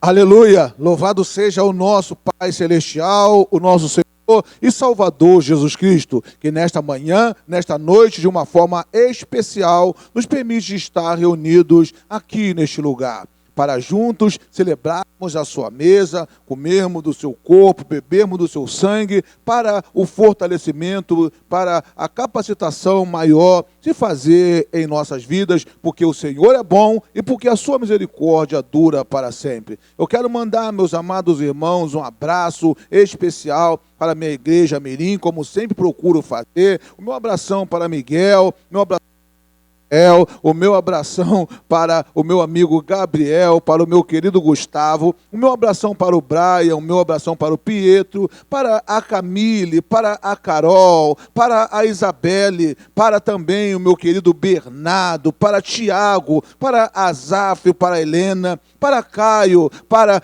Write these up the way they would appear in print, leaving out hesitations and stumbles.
Aleluia! Louvado seja o nosso Pai Celestial, o nosso Senhor e Salvador Jesus Cristo, que nesta manhã, nesta noite, de uma forma especial, nos permite estar reunidos aqui neste lugar, para juntos celebrarmos a sua mesa, comermos do seu corpo, bebermos do seu sangue, para o fortalecimento, para a capacitação maior de fazer em nossas vidas, porque o Senhor é bom e porque a sua misericórdia dura para sempre. Eu quero mandar, meus amados irmãos, um abraço especial para a minha igreja Mirim, como sempre procuro fazer. O meu abração para Miguel, o meu abração para o meu amigo Gabriel, para o meu querido Gustavo, o meu abração para o Brian, o meu abração para o Pietro, para a Camille, para a Carol, para a Isabelle, para também o meu querido Bernardo, para Tiago, para a Zaf, para a Helena, para Caio, para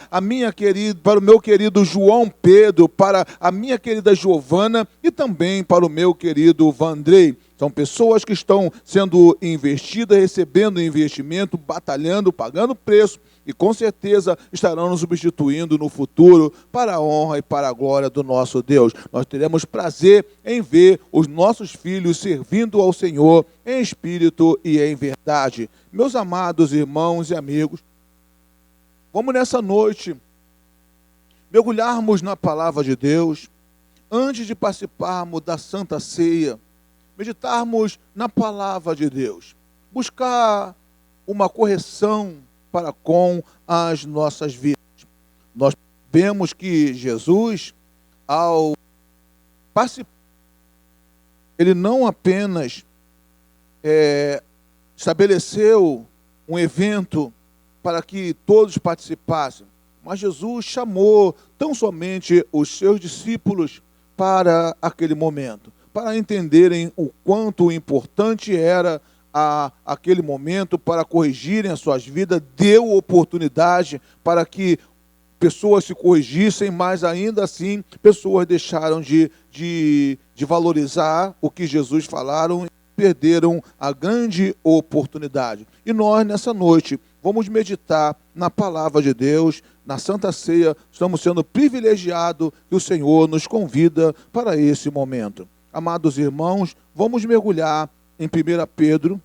o meu querido João Pedro, para a minha querida Giovana e também para o meu querido Vandrei. São pessoas que estão sendo investidas, recebendo investimento, batalhando, pagando preço e com certeza estarão nos substituindo no futuro para a honra e para a glória do nosso Deus. Nós teremos prazer em ver os nossos filhos servindo ao Senhor em espírito e em verdade. Meus amados irmãos e amigos, vamos nessa noite mergulharmos na palavra de Deus antes de participarmos da Santa Ceia. Meditarmos na palavra de Deus, buscar uma correção para com as nossas vidas. Nós vemos que Jesus, ao participar, ele não apenas estabeleceu um evento para que todos participassem, mas Jesus chamou tão somente os seus discípulos para aquele momento, para entenderem o quanto importante era aquele momento para corrigirem as suas vidas, deu oportunidade para que pessoas se corrigissem, mas ainda assim pessoas deixaram de valorizar o que Jesus falaram e perderam a grande oportunidade. E nós, nessa noite, vamos meditar na palavra de Deus, na Santa Ceia, estamos sendo privilegiados que o Senhor nos convida para esse momento. Amados irmãos, vamos mergulhar em 1 Pedro,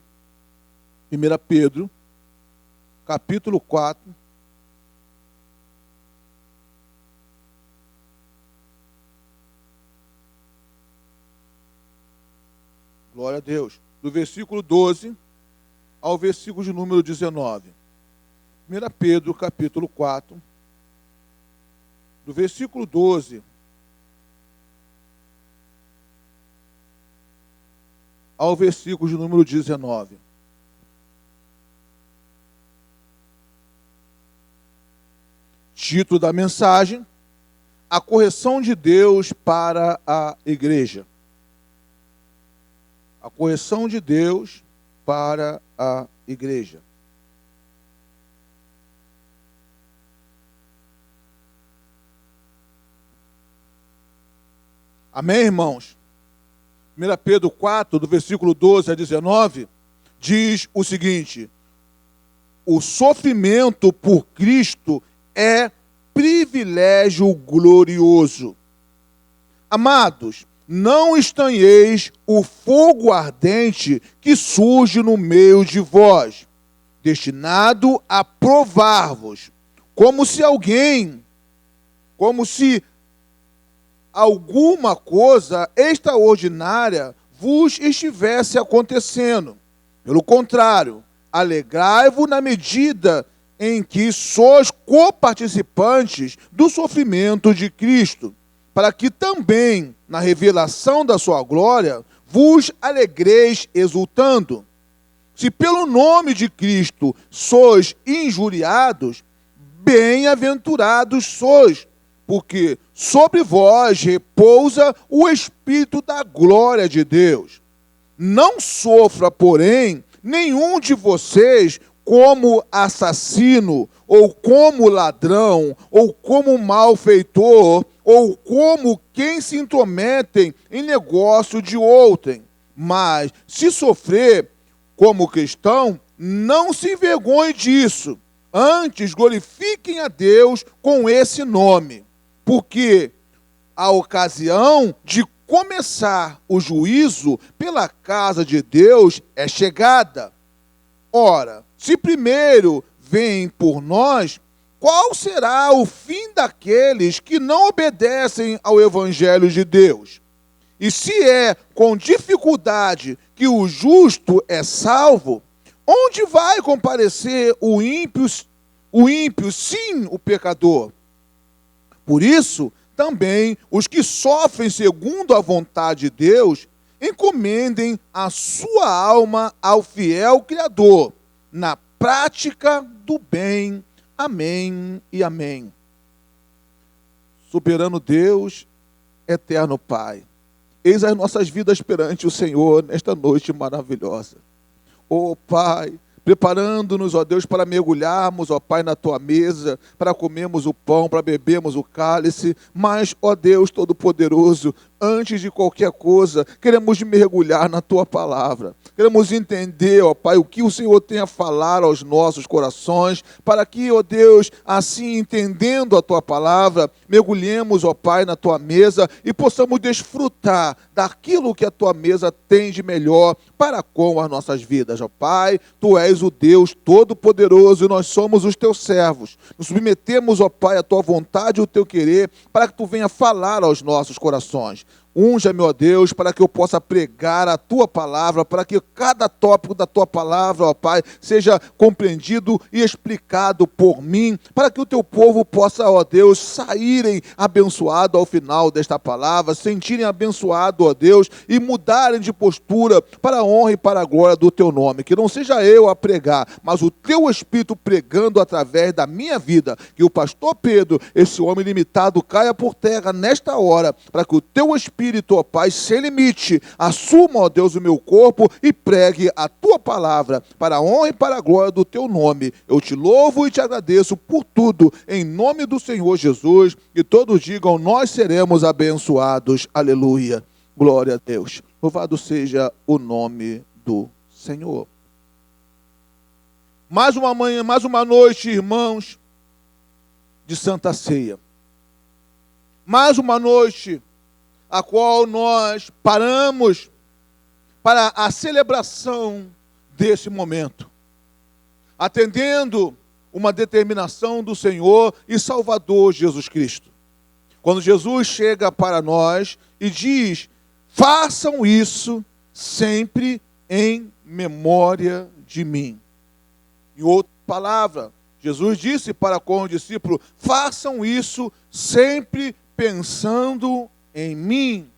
capítulo 4. Glória a Deus. Do versículo 12 ao versículo de número 19. 1 Pedro, capítulo 4, do versículo 12 ao versículo de número 19. Título da mensagem: a correção de Deus para a igreja. A correção de Deus para a igreja. Amém, irmãos? 1 Pedro 4, do versículo 12 a 19, diz o seguinte: o sofrimento por Cristo é privilégio glorioso. Amados, não estranheis o fogo ardente que surge no meio de vós, destinado a provar-vos, como se alguma coisa extraordinária vos estivesse acontecendo. Pelo contrário, alegrai-vos na medida em que sois coparticipantes do sofrimento de Cristo, para que também, na revelação da sua glória, vos alegreis exultando. Se pelo nome de Cristo sois injuriados, bem-aventurados sois, porque sobre vós repousa o Espírito da glória de Deus. Não sofra, porém, nenhum de vocês como assassino, ou como ladrão, ou como malfeitor, ou como quem se intrometem em negócio de outrem. Mas, se sofrer como cristão, não se envergonhe disso. Antes, glorifiquem a Deus com esse nome, porque a ocasião de começar o juízo pela casa de Deus é chegada. Ora, se primeiro vem por nós, qual será o fim daqueles que não obedecem ao Evangelho de Deus? E se é com dificuldade que o justo é salvo, onde vai comparecer o ímpio, sim, o pecador? Por isso, também os que sofrem segundo a vontade de Deus, encomendem a sua alma ao fiel Criador, na prática do bem. Amém e amém. Soberano Deus, eterno Pai, eis as nossas vidas perante o Senhor nesta noite maravilhosa. Ó Pai, preparando-nos, ó Deus, para mergulharmos, ó Pai, na Tua mesa, para comermos o pão, para bebermos o cálice, mas, ó Deus Todo-Poderoso, antes de qualquer coisa, queremos mergulhar na Tua palavra. Queremos entender, ó Pai, o que o Senhor tem a falar aos nossos corações, para que, ó Deus, assim entendendo a Tua palavra, mergulhemos, ó Pai, na Tua mesa e possamos desfrutar daquilo que a Tua mesa tem de melhor para com as nossas vidas, ó Pai. Tu és o Deus Todo-Poderoso e nós somos os Teus servos. Nos submetemos, ó Pai, à Tua vontade e o Teu querer, para que Tu venha falar aos nossos corações. Unja-me, ó Deus, para que eu possa pregar a Tua palavra, para que cada tópico da Tua palavra, ó Pai, seja compreendido e explicado por mim, para que o Teu povo possa, ó Deus, saírem abençoado ao final desta palavra, sentirem abençoado, ó Deus, e mudarem de postura para a honra e para a glória do Teu nome. Que não seja eu a pregar, mas o Teu Espírito pregando através da minha vida. Que o pastor Pedro, esse homem limitado, caia por terra nesta hora, para que o Teu Espírito, ó Pai, sem limite, assuma, ó Deus, o meu corpo e pregue a Tua palavra para a honra e para a glória do Teu nome. Eu te louvo e te agradeço por tudo, em nome do Senhor Jesus, e todos digam, nós seremos abençoados. Aleluia. Glória a Deus. Louvado seja o nome do Senhor. Mais uma manhã, mais uma noite, irmãos, de Santa Ceia. Mais uma noite a qual nós paramos para a celebração desse momento, atendendo uma determinação do Senhor e Salvador Jesus Cristo. Quando Jesus chega para nós e diz, façam isso sempre em memória de mim. Em outra palavra, Jesus disse para com o discípulo, façam isso sempre pensando em mim,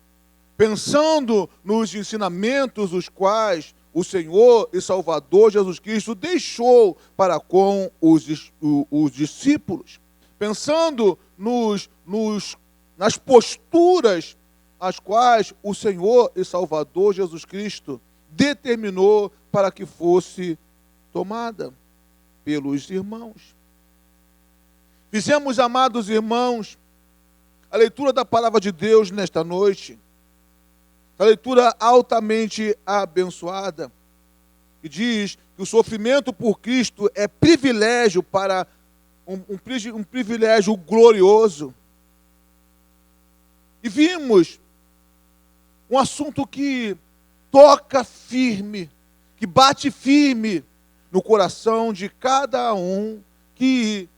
pensando nos ensinamentos os quais o Senhor e Salvador Jesus Cristo deixou para com os discípulos, pensando nas posturas as quais o Senhor e Salvador Jesus Cristo determinou para que fosse tomada pelos irmãos. Fizemos, amados irmãos, a leitura da palavra de Deus nesta noite, a leitura altamente abençoada, que diz que o sofrimento por Cristo é privilégio para um privilégio glorioso. E vimos um assunto que toca firme, que bate firme no coração de cada um que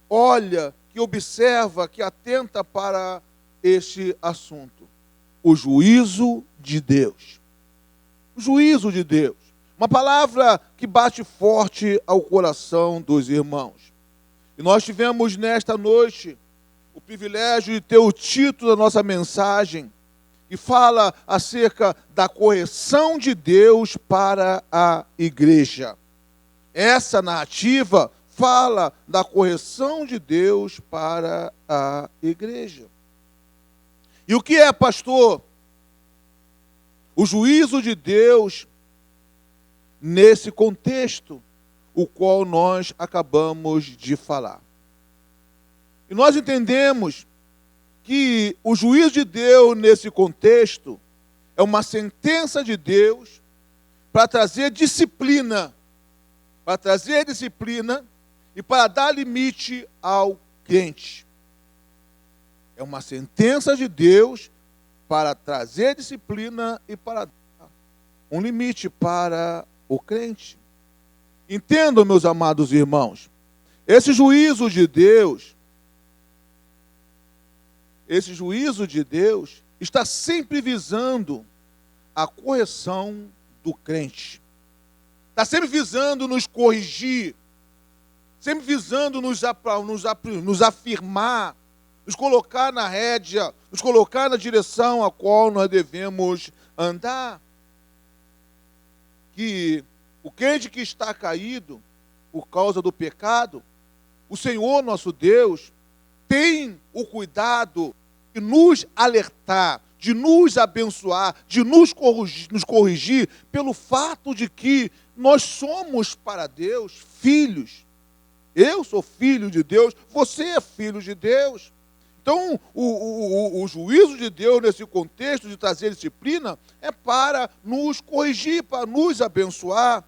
olha, que observa, que atenta para este assunto. O juízo de Deus. O juízo de Deus. Uma palavra que bate forte ao coração dos irmãos. E nós tivemos nesta noite o privilégio de ter o título da nossa mensagem, que fala acerca da correção de Deus para a igreja. Essa narrativa fala da correção de Deus para a igreja. E o que é, pastor? O juízo de Deus nesse contexto, o qual nós acabamos de falar. E nós entendemos que o juízo de Deus nesse contexto é uma sentença de Deus para trazer disciplina e para dar limite ao crente. É uma sentença de Deus para trazer disciplina e para dar um limite para o crente. Entendam, meus amados irmãos, esse juízo de Deus está sempre visando a correção do crente. Está sempre visando nos corrigir, sempre visando nos afirmar, nos colocar na rédea, nos colocar na direção a qual nós devemos andar. Que o crente que está caído por causa do pecado, o Senhor nosso Deus tem o cuidado de nos alertar, de nos abençoar, de nos corrigir pelo fato de que nós somos para Deus filhos. Eu sou filho de Deus, você é filho de Deus. Então, o juízo de Deus nesse contexto de trazer disciplina é para nos corrigir, para nos abençoar.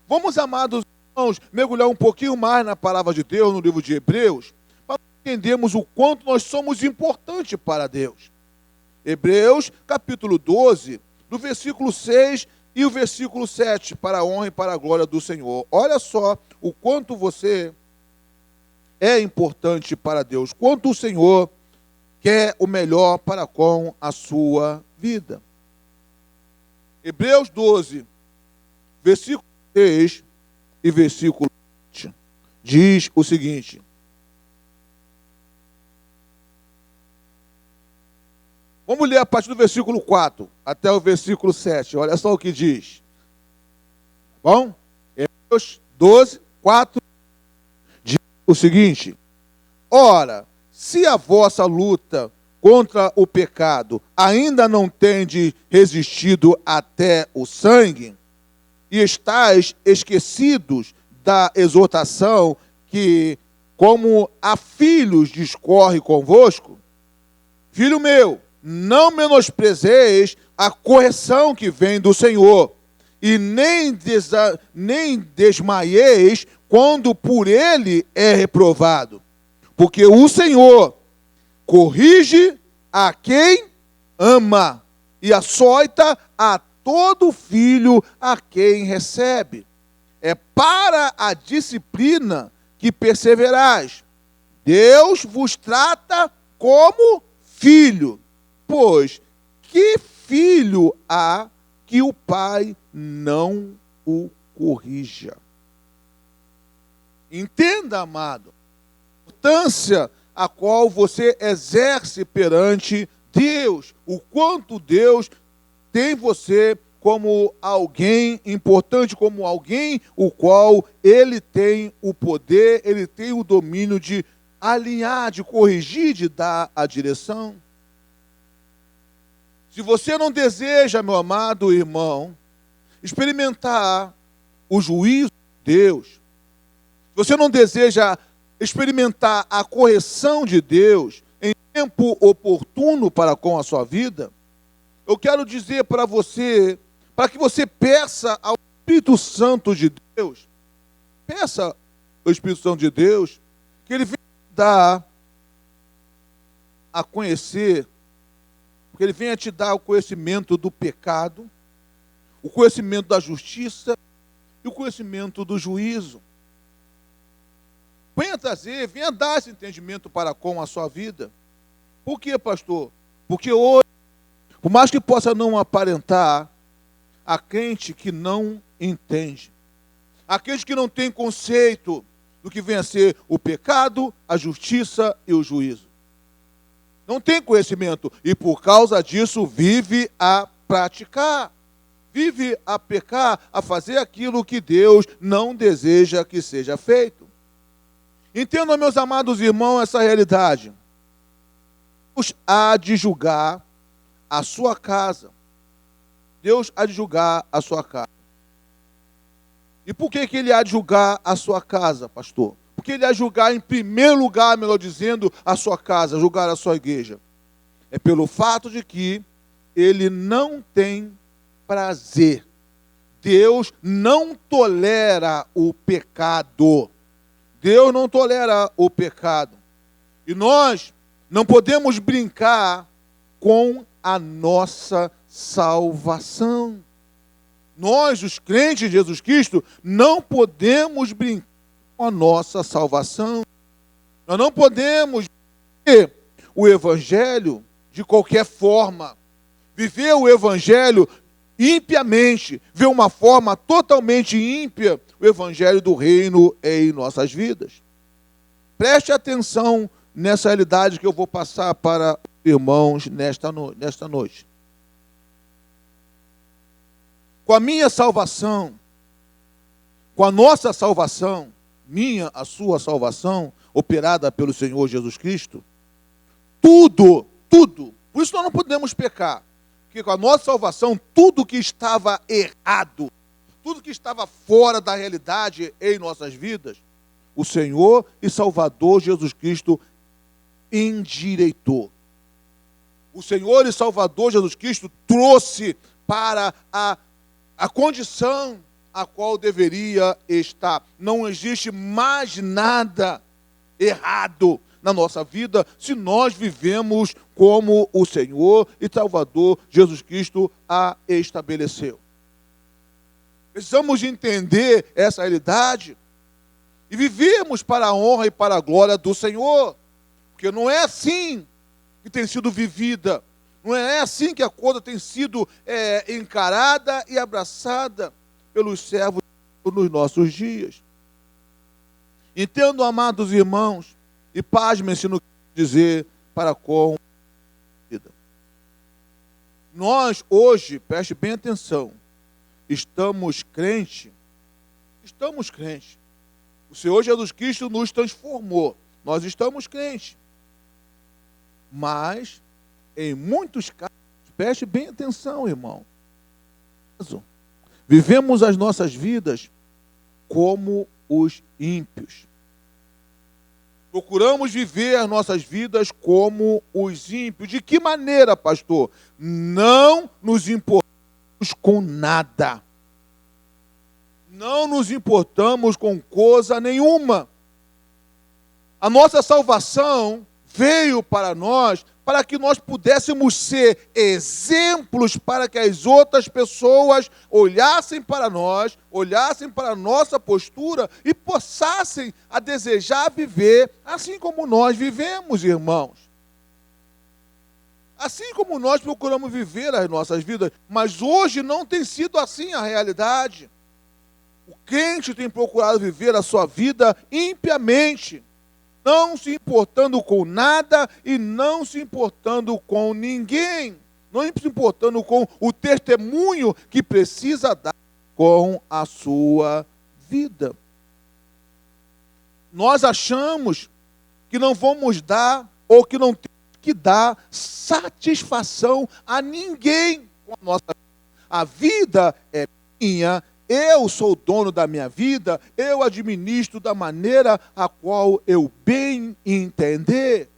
Vamos, amados irmãos, mergulhar um pouquinho mais na palavra de Deus, no livro de Hebreus, para entendermos o quanto nós somos importantes para Deus. Hebreus, capítulo 12, do versículo 6 e o versículo 7, para a honra e para a glória do Senhor. Olha só o quanto você é importante para Deus, quanto o Senhor quer o melhor para com a sua vida. Hebreus 12, versículo 6 e versículo 7, diz o seguinte: vamos ler a partir do versículo 4 até o versículo 7. Olha só o que diz. Bom? Hebreus 12, 4 diz o seguinte: ora, se a vossa luta contra o pecado ainda não tendes resistido até o sangue, e estáis esquecidos da exortação que, como a filhos, discorre convosco, filho meu, não menosprezeis a correção que vem do Senhor, e nem desmaieis quando por ele é reprovado. Porque o Senhor corrige a quem ama e açoita a todo filho a quem recebe. É para a disciplina que perseverais. Deus vos trata como filho. Pois que filho há que o pai não o corrija? Entenda, amado, a importância a qual você exerce perante Deus, o quanto Deus tem você como alguém importante, como alguém o qual ele tem o poder, ele tem o domínio de alinhar, de corrigir, de dar a direção. Se você não deseja, meu amado irmão, experimentar o juízo de Deus, se você não deseja experimentar a correção de Deus em tempo oportuno para com a sua vida, eu quero dizer para você, para que você peça ao Espírito Santo de Deus, peça ao Espírito Santo de Deus, que ele venha dar a conhecer, que ele venha te dar o conhecimento do pecado, o conhecimento da justiça e o conhecimento do juízo. Venha trazer, venha dar esse entendimento para com a sua vida. Por quê, pastor? Porque hoje, por mais que possa não aparentar, há crente que não entende. Há crente que não tem conceito do que vem a ser o pecado, a justiça e o juízo. Não tem conhecimento e por causa disso vive a praticar. Vive a pecar, a fazer aquilo que Deus não deseja que seja feito. Entendam, meus amados irmãos, essa realidade. Deus há de julgar a sua casa. Deus há de julgar a sua casa. E por que ele há de julgar a sua casa, pastor? Porque ele há de julgar em primeiro lugar, melhor dizendo, a sua casa, julgar a sua igreja. É pelo fato de que ele não tem prazer. Deus não tolera o pecado. Deus não tolera o pecado. E nós não podemos brincar com a nossa salvação. Nós, os crentes de Jesus Cristo, não podemos brincar com a nossa salvação. Nós não podemos viver o Evangelho de qualquer forma. Viver o Evangelho impiamente, ver uma forma totalmente ímpia, o Evangelho do Reino em nossas vidas. Preste atenção nessa realidade que eu vou passar para os irmãos nesta noite. Com a minha salvação, com a nossa salvação, a sua salvação, operada pelo Senhor Jesus Cristo, tudo, por isso nós não podemos pecar, porque com a nossa salvação, tudo que estava errado, tudo que estava fora da realidade em nossas vidas, o Senhor e Salvador Jesus Cristo endireitou. O Senhor e Salvador Jesus Cristo trouxe para a condição a qual deveria estar. Não existe mais nada errado na nossa vida se nós vivemos como o Senhor e Salvador Jesus Cristo a estabeleceu. Precisamos entender essa realidade e vivermos para a honra e para a glória do Senhor, porque não é assim que tem sido vivida, não é assim que a coisa tem sido encarada e abraçada pelos servos nos nossos dias. Entendo, amados irmãos, e pasmem-se no que dizer para com a vida. Nós hoje, preste bem atenção, estamos crentes. O Senhor Jesus Cristo nos transformou. Nós estamos crentes. Mas, em muitos casos, preste bem atenção, irmão. Vivemos as nossas vidas como os ímpios. Procuramos viver as nossas vidas como os ímpios. De que maneira, pastor? Não nos importamos com nada. Não nos importamos com coisa nenhuma. A nossa salvação veio para nós para que nós pudéssemos ser exemplos para que as outras pessoas olhassem para nós, olhassem para a nossa postura e passassem a desejar viver assim como nós vivemos, irmãos. Assim como nós procuramos viver as nossas vidas, mas hoje não tem sido assim a realidade. O crente tem procurado viver a sua vida impiamente, não se importando com nada e não se importando com ninguém, não se importando com o testemunho que precisa dar com a sua vida. Nós achamos que não vamos dar ou que não temos que dar satisfação a ninguém com a nossa vida. A vida é minha. Eu sou o dono da minha vida, eu administro da maneira a qual eu bem entender.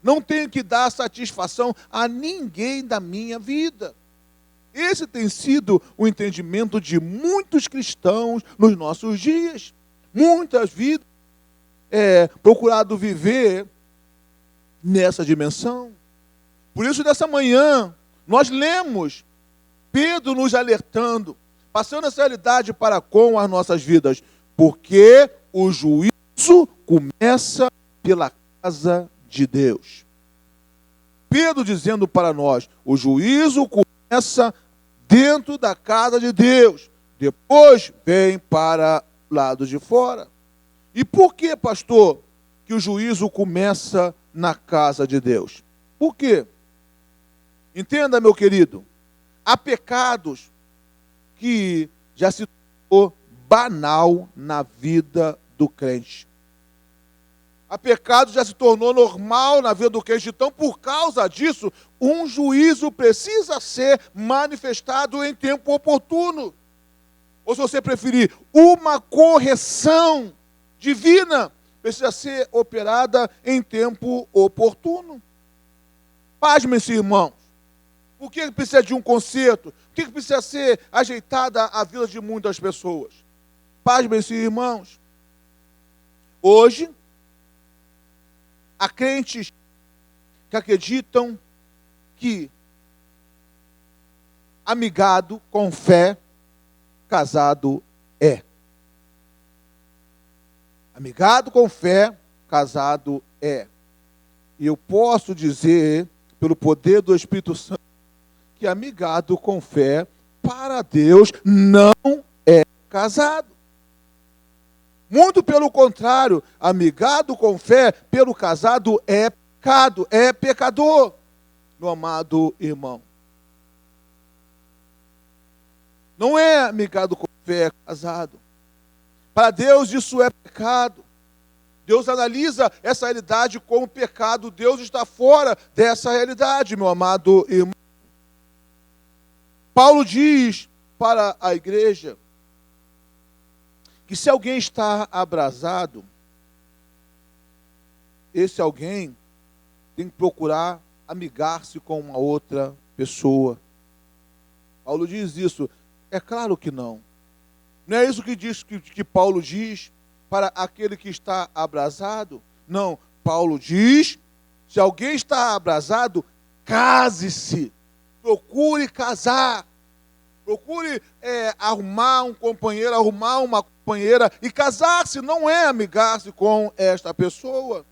Não tenho que dar satisfação a ninguém da minha vida. Esse tem sido o entendimento de muitos cristãos nos nossos dias. Muitas vidas procurado viver nessa dimensão. Por isso, nessa manhã, nós lemos Pedro nos alertando, passando essa realidade para com as nossas vidas, porque o juízo começa pela casa de Deus. Pedro dizendo para nós, o juízo começa dentro da casa de Deus, depois vem para o lado de fora. E por que, pastor, que o juízo começa na casa de Deus? Por quê? Entenda, meu querido, há pecados que já se tornou banal na vida do crente. A pecado já se tornou normal na vida do crente. Então, por causa disso, um juízo precisa ser manifestado em tempo oportuno. Ou, se você preferir, uma correção divina precisa ser operada em tempo oportuno. Pasmem-se, irmãos. Por que precisa de um conserto? Por que precisa ser ajeitada a vida de muitas pessoas? Pasmem-se, irmãos. Hoje, há crentes que acreditam que amigado com fé, casado é. Amigado com fé, casado é. E eu posso dizer, pelo poder do Espírito Santo, que amigado com fé, para Deus, não é casado. Muito pelo contrário, amigado com fé, pelo casado, é pecado, é pecador, meu amado irmão. Não é amigado com fé, é casado. Para Deus isso é pecado. Deus analisa essa realidade como pecado. Deus está fora dessa realidade, meu amado irmão. Paulo diz para a igreja que se alguém está abrasado, esse alguém tem que procurar amigar-se com uma outra pessoa. Paulo diz isso. É claro que não. Não é isso que Paulo diz para aquele que está abrasado? Não. Paulo diz, se alguém está abrasado, case-se. Procure casar. Procure arrumar um companheiro, arrumar uma companheira e casar-se. Não é amigar-se com esta pessoa.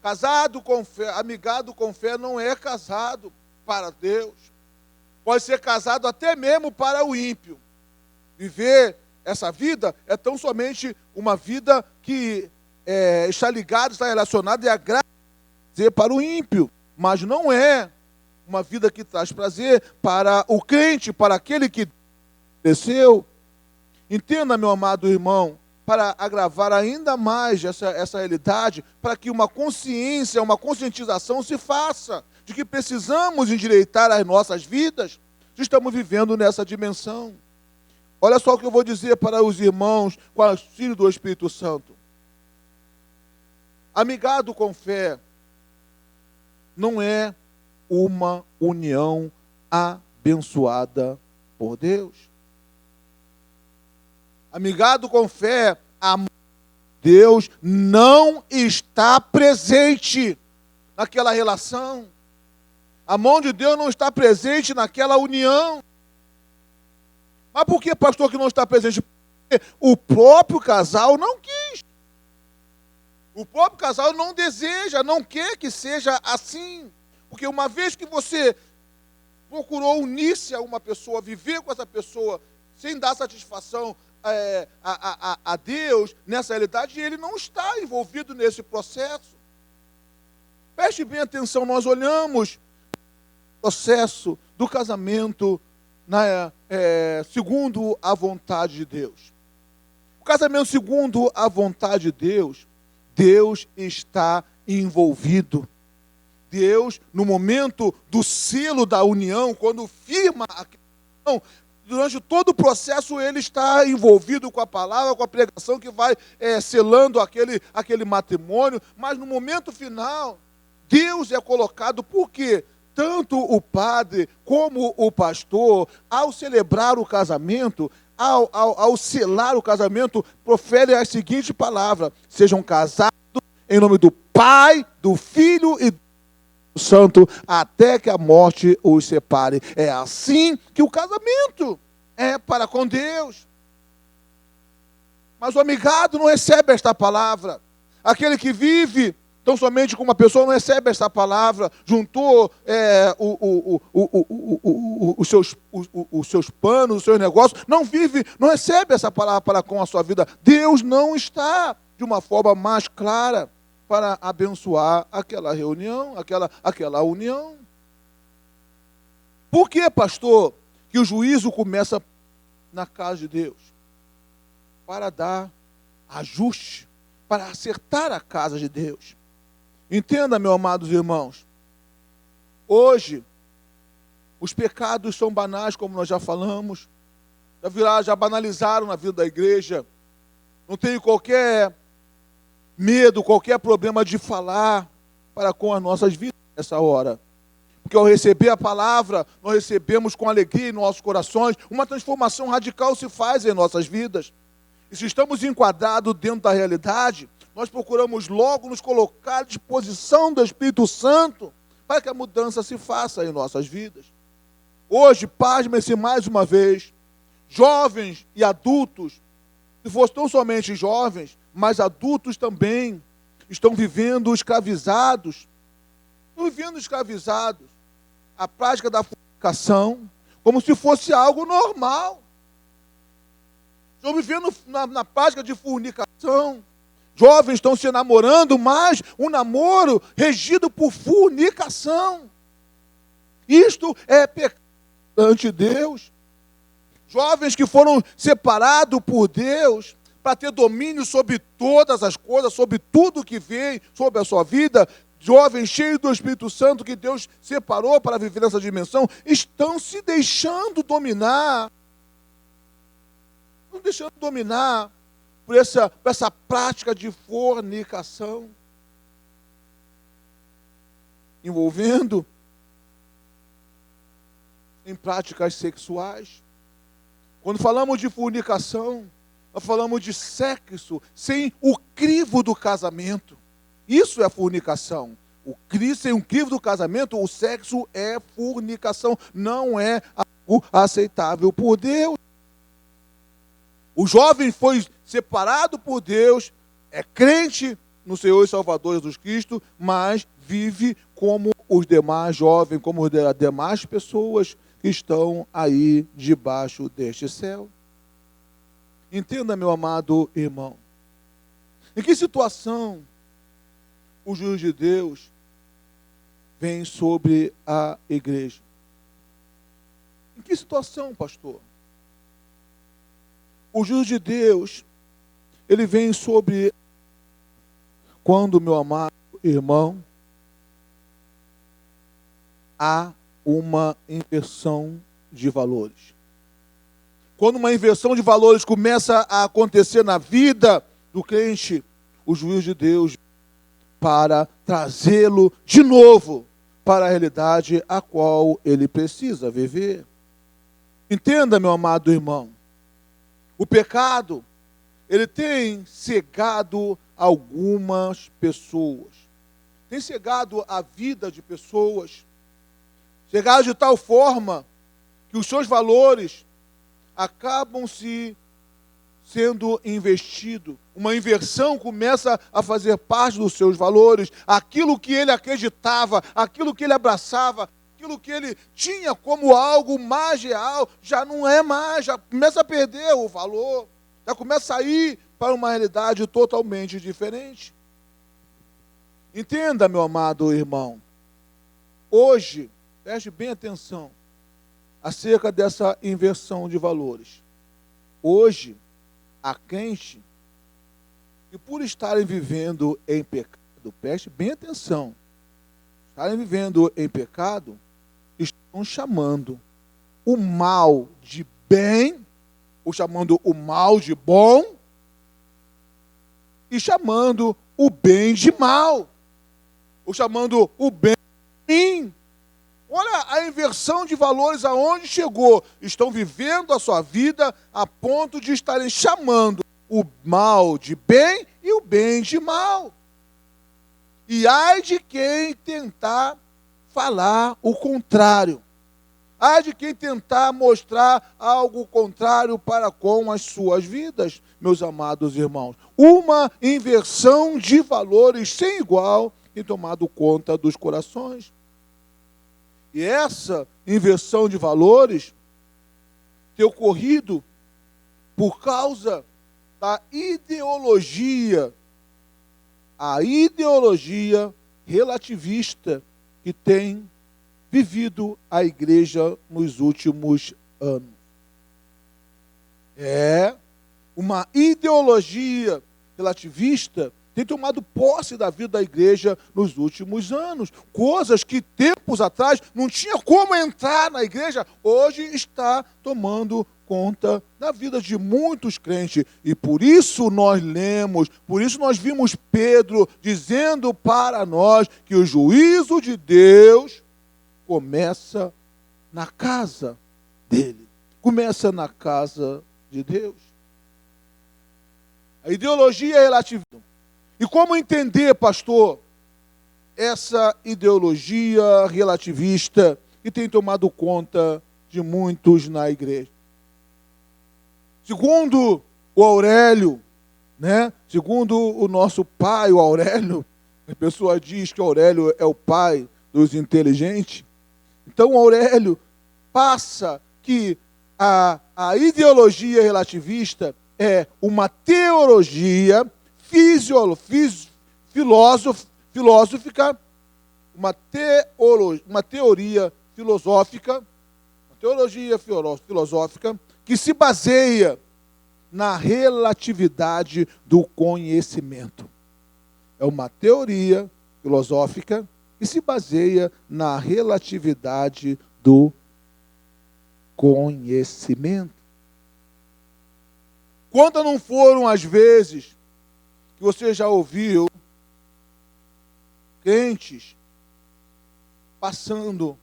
Casado com fé, amigado com fé não é casado para Deus. Pode ser casado até mesmo para o ímpio. Viver essa vida é tão somente uma vida que está ligada, está relacionada e agrada para o ímpio. Mas não é uma vida que traz prazer para o crente, para aquele que desceu. Entenda, meu amado irmão, para agravar ainda mais essa realidade, para que uma consciência, uma conscientização se faça de que precisamos endireitar as nossas vidas, estamos vivendo nessa dimensão. Olha só o que eu vou dizer para os irmãos com o auxílio do Espírito Santo. Amigado com fé não é uma união abençoada por Deus. Amigado com fé, Deus não está presente naquela relação. A mão de Deus não está presente naquela união. Mas por que, pastor, que não está presente? Porque o próprio casal não quis. O próprio casal não deseja, não quer que seja assim. Porque uma vez que você procurou unir-se a uma pessoa, viver com essa pessoa, sem dar satisfação a Deus, nessa realidade, ele não está envolvido nesse processo. Preste bem atenção, nós olhamos o processo do casamento segundo a vontade de Deus. O casamento segundo a vontade de Deus, Deus está envolvido. Deus, no momento do selo da união, quando firma a união, durante todo o processo ele está envolvido com a palavra, com a pregação que vai selando aquele matrimônio, mas no momento final, Deus é colocado, por quê? Tanto o padre como o pastor, ao celebrar o casamento, ao selar o casamento, profere a seguinte palavra: sejam casados em nome do Pai, do Filho e do Santo, até que a morte os separe. É assim que o casamento é para com Deus. Mas o amigado não recebe esta palavra. Aquele que vive tão somente com uma pessoa não recebe esta palavra, juntou os seus panos, os seus negócios, não vive, não recebe essa palavra para com a sua vida. Deus não está de uma forma mais clara para abençoar aquela reunião, aquela união. Por que, pastor, que o juízo começa na casa de Deus? Para dar ajuste, para acertar a casa de Deus. Entenda, meus amados irmãos, hoje os pecados são banais, como nós já falamos, já banalizaram na vida da igreja. Não tenho qualquer medo, qualquer problema de falar para com as nossas vidas nessa hora. Porque ao receber a palavra, nós recebemos com alegria em nossos corações, uma transformação radical se faz em nossas vidas. E se estamos enquadrados dentro da realidade, nós procuramos logo nos colocar à disposição do Espírito Santo para que a mudança se faça em nossas vidas. Hoje, pasmem-se mais uma vez, jovens e adultos, se fossem tão somente jovens, mas adultos também, estão vivendo escravizados. Estão vivendo escravizados. A prática da fornicação, como se fosse algo normal. Estão vivendo na prática de fornicação. Jovens estão se namorando, mas um namoro regido por fornicação. Isto é pecado ante Deus. Jovens que foram separados por Deus para ter domínio sobre todas as coisas, sobre tudo que vem sobre a sua vida. Jovens cheios do Espírito Santo que Deus separou para viver nessa dimensão, estão se deixando dominar. Estão deixando dominar por essa prática de fornicação, envolvendo em práticas sexuais. Quando falamos de fornicação, nós falamos de sexo sem o crivo do casamento. Isso é fornicação. Sem o crivo do casamento, o sexo é fornicação. Não é algo aceitável por Deus. O jovem foi separado por Deus, é crente no Senhor e Salvador Jesus Cristo, mas vive como os demais jovens, como as demais pessoas que estão aí debaixo deste céu. Entenda, meu amado irmão, em que situação o juízo de Deus vem sobre a igreja? Em que situação, pastor? O juízo de Deus, ele vem sobre quando, meu amado irmão, há uma inversão de valores. Quando uma inversão de valores começa a acontecer na vida do crente, o juízo de Deus para trazê-lo de novo para a realidade a qual ele precisa viver. Entenda, meu amado irmão, o pecado, ele tem cegado algumas pessoas, tem cegado a vida de pessoas, cegado de tal forma que os seus valores acabam sendo investidos. Uma inversão começa a fazer parte dos seus valores. Aquilo que ele acreditava, aquilo que ele abraçava, aquilo que ele tinha como algo mais real, já não é mais, já começa a perder o valor, já começa a ir para uma realidade totalmente diferente. Entenda, meu amado irmão, hoje, preste bem atenção acerca dessa inversão de valores. Hoje, há crente que por estarem vivendo em pecado, preste bem atenção, estarem vivendo em pecado, estão chamando o mal de bem, ou chamando o mal de bom, e chamando o bem de mal, ou chamando o bem de ruim. Olha a inversão de valores aonde chegou. Estão vivendo a sua vida a ponto de estarem chamando o mal de bem e o bem de mal. E ai de quem tentar falar o contrário. Ai de quem tentar mostrar algo contrário para com as suas vidas, meus amados irmãos. Uma inversão de valores sem igual tem tomado conta dos corações. E essa inversão de valores tem ocorrido por causa da ideologia, a ideologia relativista que tem vivido a igreja nos últimos anos. É uma ideologia relativista tem tomado posse da vida da igreja nos últimos anos. Coisas que tempos atrás não tinha como entrar na igreja, hoje está tomando conta da vida de muitos crentes. E por isso nós lemos, por isso nós vimos Pedro dizendo para nós que o juízo de Deus começa na casa dele. Começa na casa de Deus. A ideologia é relativista. E como entender, pastor, essa ideologia relativista que tem tomado conta de muitos na igreja? Segundo o Aurélio, né? Segundo o nosso pai, o Aurélio, a pessoa diz que o Aurélio é o pai dos inteligentes. Então, o Aurélio passa que a ideologia relativista é uma teologia filosófica, uma teoria filosófica, uma teologia filosófica que se baseia na relatividade do conhecimento. É uma teoria filosófica que se baseia na relatividade do conhecimento. Quantas não foram as vezes que você já ouviu crentes passando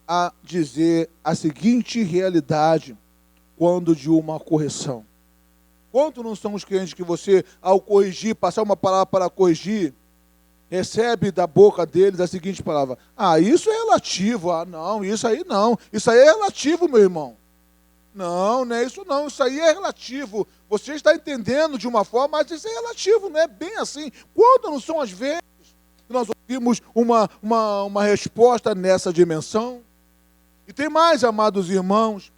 a dizer a seguinte realidade quando de uma correção? Quantos não são os crentes que você, ao corrigir, passar uma palavra para corrigir, recebe da boca deles a seguinte palavra: ah, isso é relativo, ah, não, isso aí não, isso aí é relativo, meu irmão. Não, não é isso não, isso aí é relativo. Você está entendendo de uma forma, mas isso é relativo, não é bem assim. Quando não são as vezes que nós ouvimos uma resposta nessa dimensão? E tem mais, amados irmãos,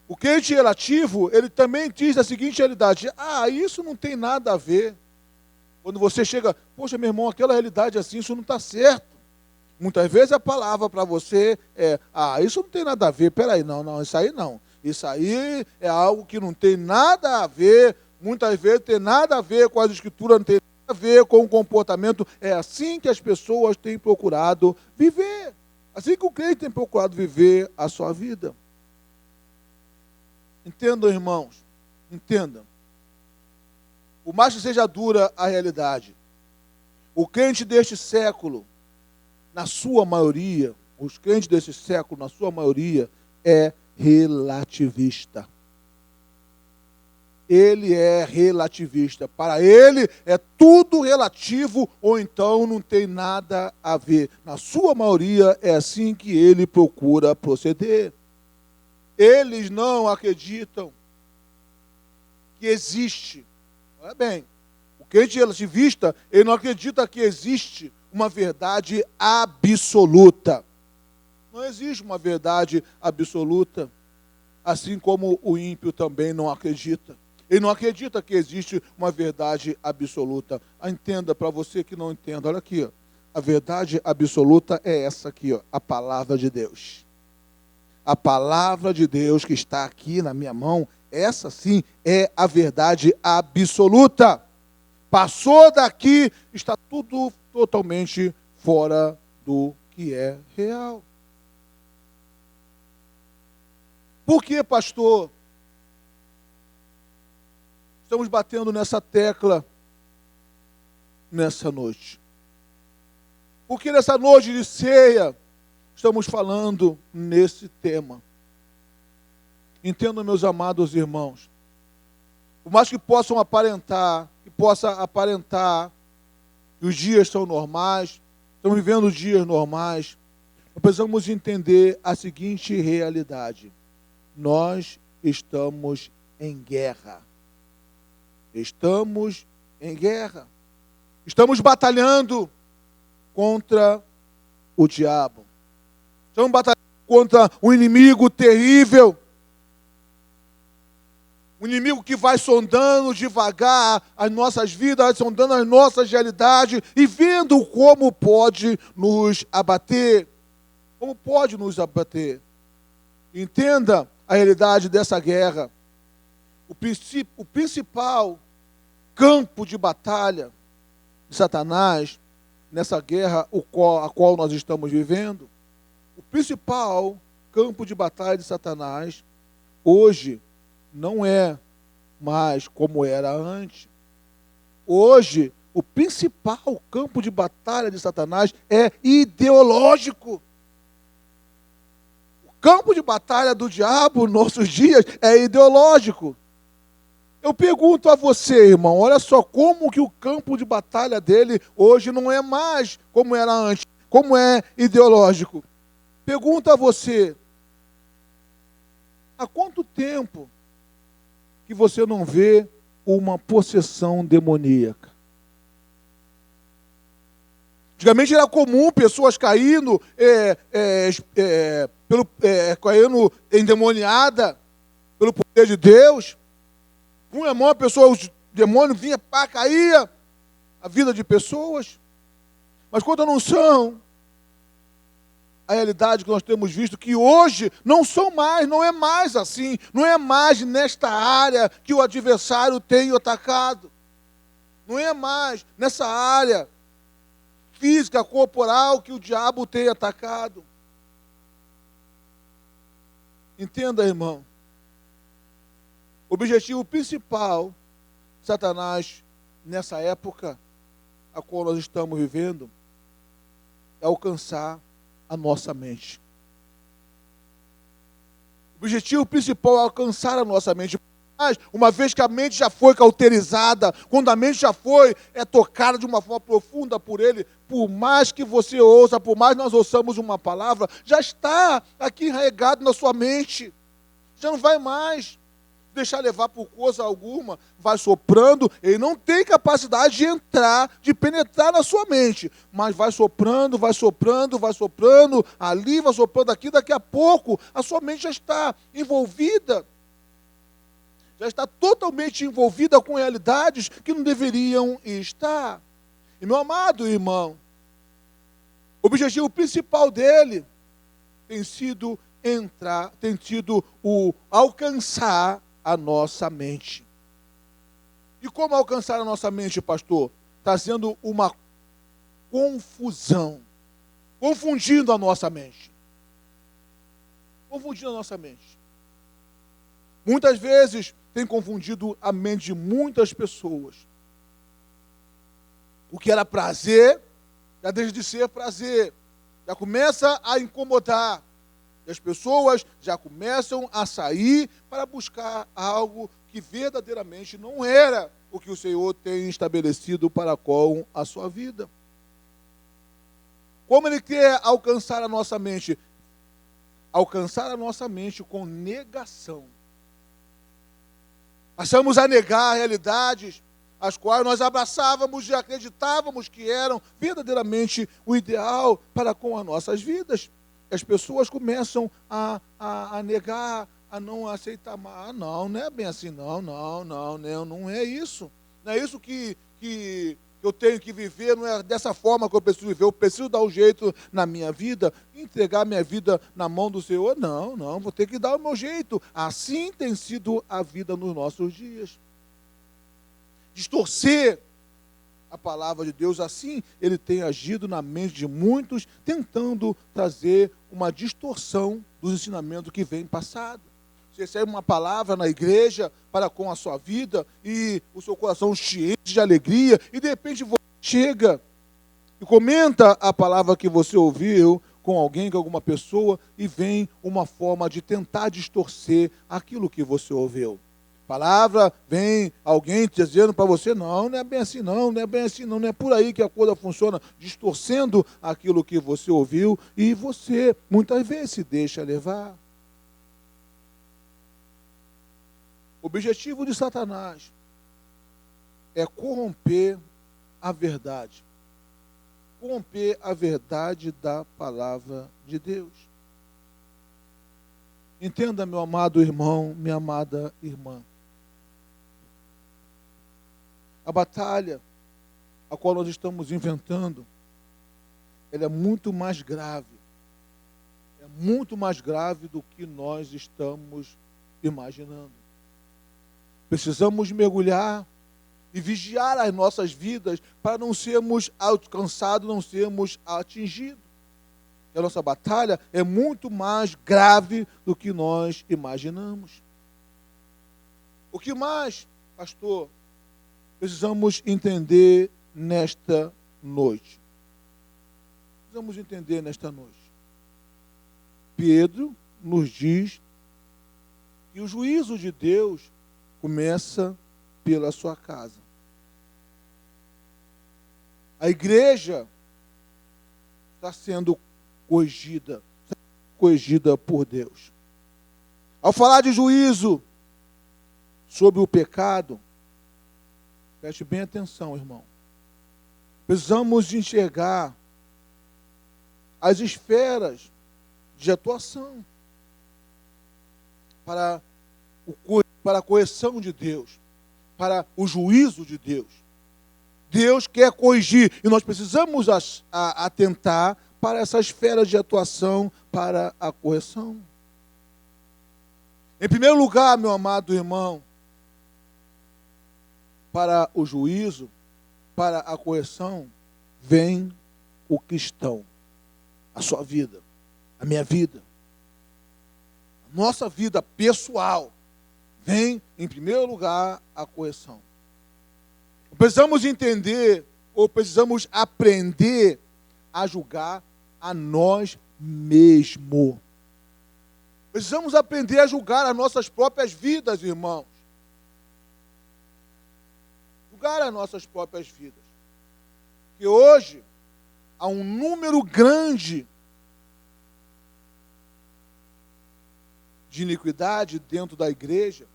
o crente relativo, ele também diz a seguinte realidade: ah, isso não tem nada a ver. Quando você chega, poxa, meu irmão, aquela realidade assim, isso não está certo. Muitas vezes a palavra para você é: ah, isso não tem nada a ver, peraí, não, isso aí não. Isso aí é algo que não tem nada a ver, muitas vezes tem nada a ver com as escrituras, não tem nada a ver com o comportamento. É assim que as pessoas têm procurado viver. Assim que o crente tem procurado viver a sua vida. Entendam, irmãos, entendam. Por mais que seja dura a realidade, o crente deste século, na sua maioria, os crentes desse século, na sua maioria, é relativista. Ele é relativista. Para ele é tudo relativo ou então não tem nada a ver. Na sua maioria é assim que ele procura proceder. Eles não acreditam que existe. Olha bem, o crente relativista, ele não acredita que existe uma verdade absoluta. Não existe uma verdade absoluta, assim como o ímpio também não acredita. Ele não acredita que existe uma verdade absoluta. Entenda, para você que não entenda, olha aqui, ó. A verdade absoluta é essa aqui, ó, a palavra de Deus. A palavra de Deus que está aqui na minha mão, essa sim é a verdade absoluta. Passou daqui, está tudo totalmente fora do que é real. Por que, pastor, estamos batendo nessa tecla nessa noite? Por que nessa noite de ceia estamos falando nesse tema? Entendam, meus amados irmãos, por mais que possa aparentar que os dias são normais, estamos vivendo dias normais, nós precisamos entender a seguinte realidade: nós estamos em guerra. Estamos em guerra. Estamos batalhando contra o diabo. Estamos batalhando contra um inimigo terrível. Um inimigo que vai sondando devagar as nossas vidas, sondando as nossas realidades e vendo como pode nos abater. Como pode nos abater? Entenda a realidade dessa guerra. O principal campo de batalha de Satanás, nessa guerra a qual nós estamos vivendo, o principal campo de batalha de Satanás, hoje, não é mais como era antes. Hoje, o principal campo de batalha de Satanás é ideológico. O campo de batalha do diabo nos nossos dias é ideológico. Eu pergunto a você, irmão, olha só como que o campo de batalha dele hoje não é mais como era antes, como é ideológico. Pergunto a você, há quanto tempo que você não vê uma possessão demoníaca? Antigamente era comum pessoas caindo, caindo endemoniada pelo poder de Deus. Uma pessoa, os demônios vinham, pá, caía a vida de pessoas. Mas quando não são, a realidade que nós temos visto que hoje não é mais assim, não é mais nesta área que o adversário tem atacado. Não é mais nessa área física, corporal, que o diabo tem atacado. Entenda, irmão. O objetivo principal de Satanás, nessa época a qual nós estamos vivendo, é alcançar a nossa mente. O objetivo principal é alcançar a nossa mente. Mas, uma vez que a mente já foi cauterizada, quando a mente já foi tocada de uma forma profunda por ele, por mais que você ouça, por mais que nós ouçamos uma palavra, já está aqui enraizado na sua mente. Já não vai mais deixar levar por coisa alguma, vai soprando, ele não tem capacidade de entrar, de penetrar na sua mente, mas vai soprando, ali, vai soprando aqui, daqui a pouco a sua mente já está envolvida, já está totalmente envolvida com realidades que não deveriam estar. E meu amado irmão, o objetivo principal dele tem sido o alcançar a nossa mente. E como alcançar a nossa mente, pastor? Trazendo uma confusão, confundindo a nossa mente. Confundindo a nossa mente. Muitas vezes tem confundido a mente de muitas pessoas. O que era prazer, já deixa de ser prazer. Já começa a incomodar. E as pessoas já começam a sair para buscar algo que verdadeiramente não era o que o Senhor tem estabelecido para com a sua vida. Como Ele quer alcançar a nossa mente? Alcançar a nossa mente com negação. Passamos a negar realidades as quais nós abraçávamos e acreditávamos que eram verdadeiramente o ideal para com as nossas vidas. As pessoas começam a negar, a não aceitar mais. Não é bem assim, não é isso. Não é isso que eu tenho que viver, não é dessa forma que eu preciso viver. Eu preciso dar um jeito na minha vida, entregar minha vida na mão do Senhor. Não, vou ter que dar o meu jeito. Assim tem sido a vida nos nossos dias. Distorcer a palavra de Deus, assim ele tem agido na mente de muitos, tentando trazer uma distorção dos ensinamentos que vem passado. Você recebe uma palavra na igreja para com a sua vida e o seu coração cheio de alegria e de repente você chega e comenta a palavra que você ouviu com alguém, com alguma pessoa, e vem uma forma de tentar distorcer aquilo que você ouviu. Palavra, vem alguém dizendo para você, não é bem assim não é bem assim não é por aí que a coisa funciona, distorcendo aquilo que você ouviu, e você muitas vezes se deixa levar. O objetivo de Satanás é corromper a verdade da palavra de Deus. Entenda, meu amado irmão, minha amada irmã. A batalha a qual nós estamos inventando, ela é muito mais grave. É muito mais grave do que nós estamos imaginando. Precisamos mergulhar e vigiar as nossas vidas para não sermos alcançados, não sermos atingidos. A nossa batalha é muito mais grave do que nós imaginamos. O que mais, pastor, precisamos entender nesta noite? Precisamos entender nesta noite. Pedro nos diz que o juízo de Deus começa pela sua casa. A igreja está sendo corrigida por Deus. Ao falar de juízo sobre o pecado, preste bem atenção, irmão. Precisamos de enxergar as esferas de atuação para a correção de Deus, para o juízo de Deus. Deus quer corrigir e nós precisamos atentar para essa esfera de atuação para a correção. Em primeiro lugar, meu amado irmão, para o juízo, para a correção, vem o cristão, a sua vida, a minha vida, a nossa vida pessoal, vem em primeiro lugar a correção. Precisamos entender, ou precisamos aprender a julgar a nós mesmos. Precisamos aprender a julgar as nossas próprias vidas, irmãos. Julgar as nossas próprias vidas. Que hoje há um número grande de iniquidade dentro da igreja.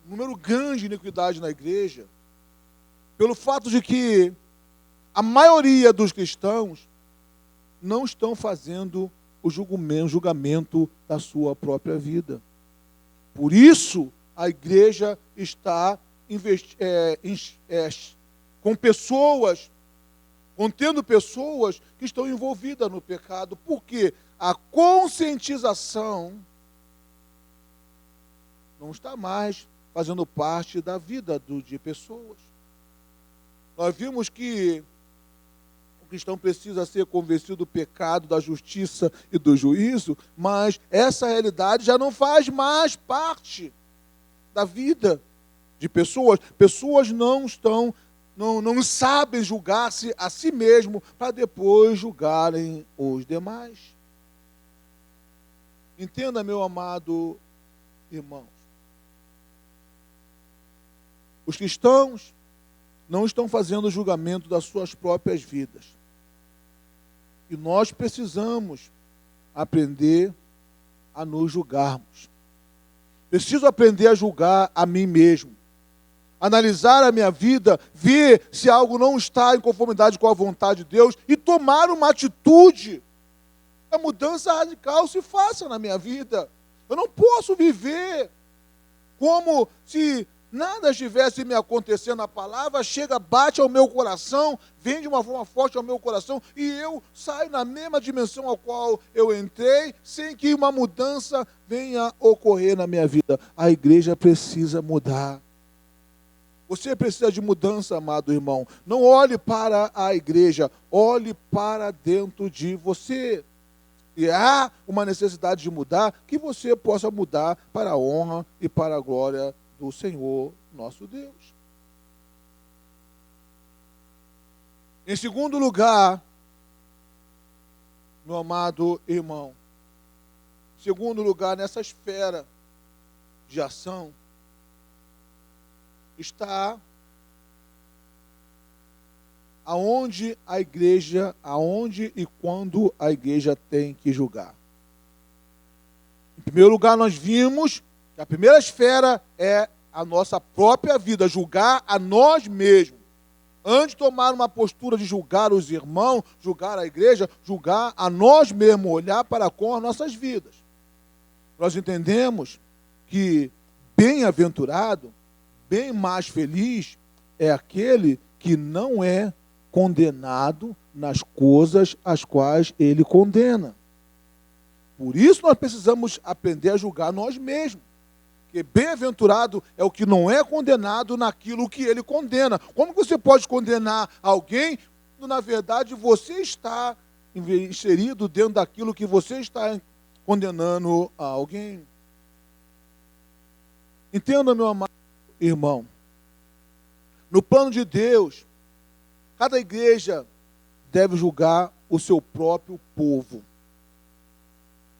Um número grande de iniquidade na igreja. Pelo fato de que a maioria dos cristãos não estão fazendo o julgamento da sua própria vida. Por isso, a igreja está contendo pessoas que estão envolvidas no pecado, porque a conscientização não está mais fazendo parte da vida de pessoas. Nós vimos que o cristão precisa ser convencido do pecado, da justiça e do juízo, mas essa realidade já não faz mais parte da vida de pessoas. Pessoas não sabem julgar-se a si mesmo para depois julgarem os demais. Entenda, meu amado irmão. Os cristãos não estão fazendo o julgamento das suas próprias vidas. E nós precisamos aprender a nos julgarmos. Preciso aprender a julgar a mim mesmo. Analisar a minha vida, ver se algo não está em conformidade com a vontade de Deus e tomar uma atitude. A mudança radical se faça na minha vida. Eu não posso viver como se nada estivesse me acontecendo. A palavra chega, bate ao meu coração, vem de uma forma forte ao meu coração e eu saio na mesma dimensão ao qual eu entrei, sem que uma mudança venha ocorrer na minha vida. A igreja precisa mudar. Você precisa de mudança, amado irmão. Não olhe para a igreja, olhe para dentro de você. E há uma necessidade de mudar, que você possa mudar para a honra e para a glória do Senhor nosso Deus. Em segundo lugar, meu amado irmão, em segundo lugar, nessa esfera de ação, está aonde e quando a igreja tem que julgar. Em primeiro lugar, nós vimos que a primeira esfera é a nossa própria vida, julgar a nós mesmos. Antes de tomar uma postura de julgar os irmãos, julgar a igreja, julgar a nós mesmos, olhar para com as nossas vidas. Nós entendemos que bem-aventurado, bem mais feliz, é aquele que não é condenado nas coisas as quais ele condena. Por isso nós precisamos aprender a julgar nós mesmos. Porque bem-aventurado é o que não é condenado naquilo que ele condena. Como você pode condenar alguém quando, na verdade, você está inserido dentro daquilo que você está condenando a alguém? Entenda, meu amado irmão. No plano de Deus, cada igreja deve julgar o seu próprio povo.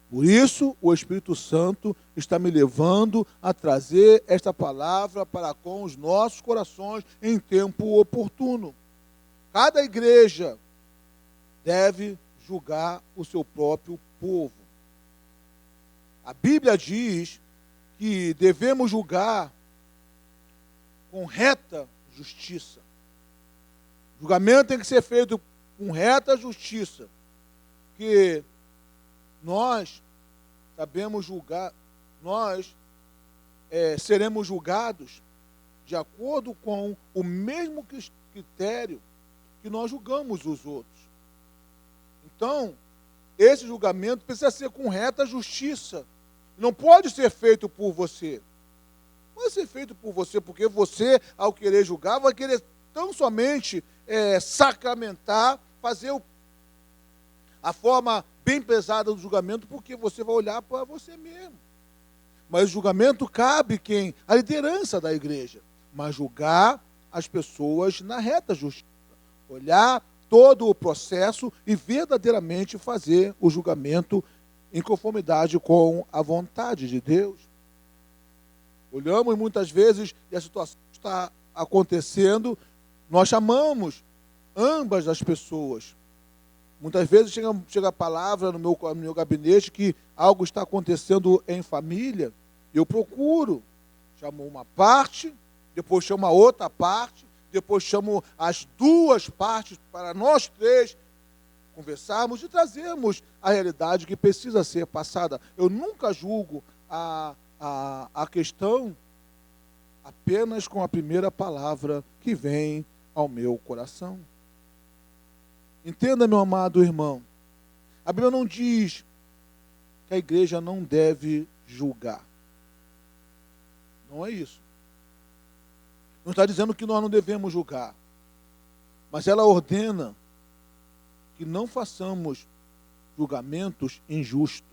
Por isso, o Espírito Santo está me levando a trazer esta palavra para com os nossos corações em tempo oportuno. Cada igreja deve julgar o seu próprio povo. A Bíblia diz que devemos julgar com reta justiça. O julgamento tem que ser feito com reta justiça, que nós sabemos julgar, nós seremos julgados de acordo com o mesmo critério que nós julgamos os outros. Então, esse julgamento precisa ser com reta justiça. Não pode ser feito por você. Não pode ser feito por você, porque você, ao querer julgar, vai querer tão somente sacramentar, fazer a forma bem pesada do julgamento, porque você vai olhar para você mesmo. Mas o julgamento cabe quem? A liderança da igreja. Mas julgar as pessoas na reta justiça. Olhar todo o processo e verdadeiramente fazer o julgamento em conformidade com a vontade de Deus. Olhamos muitas vezes e a situação está acontecendo, nós chamamos ambas as pessoas. Muitas vezes chega a palavra no meu gabinete que algo está acontecendo em família, eu procuro, chamo uma parte, depois chamo a outra parte, depois chamo as duas partes para nós três conversarmos e trazermos a realidade que precisa ser passada. Eu nunca julgo a questão apenas com a primeira palavra que vem ao meu coração. Entenda, meu amado irmão, a Bíblia não diz que a igreja não deve julgar. Não é isso. Não está dizendo que nós não devemos julgar. Mas ela ordena que não façamos julgamentos injustos.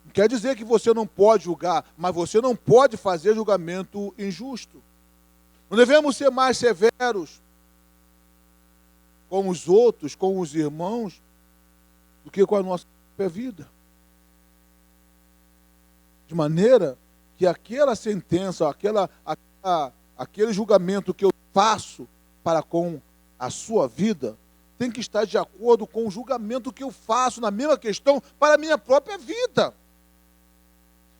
Não quer dizer que você não pode julgar, mas você não pode fazer julgamento injusto. Não devemos ser mais severos com os outros, com os irmãos, do que com a nossa própria vida. De maneira que aquela sentença, aquele julgamento que eu faço para com a sua vida, tem que estar de acordo com o julgamento que eu faço na mesma questão para a minha própria vida.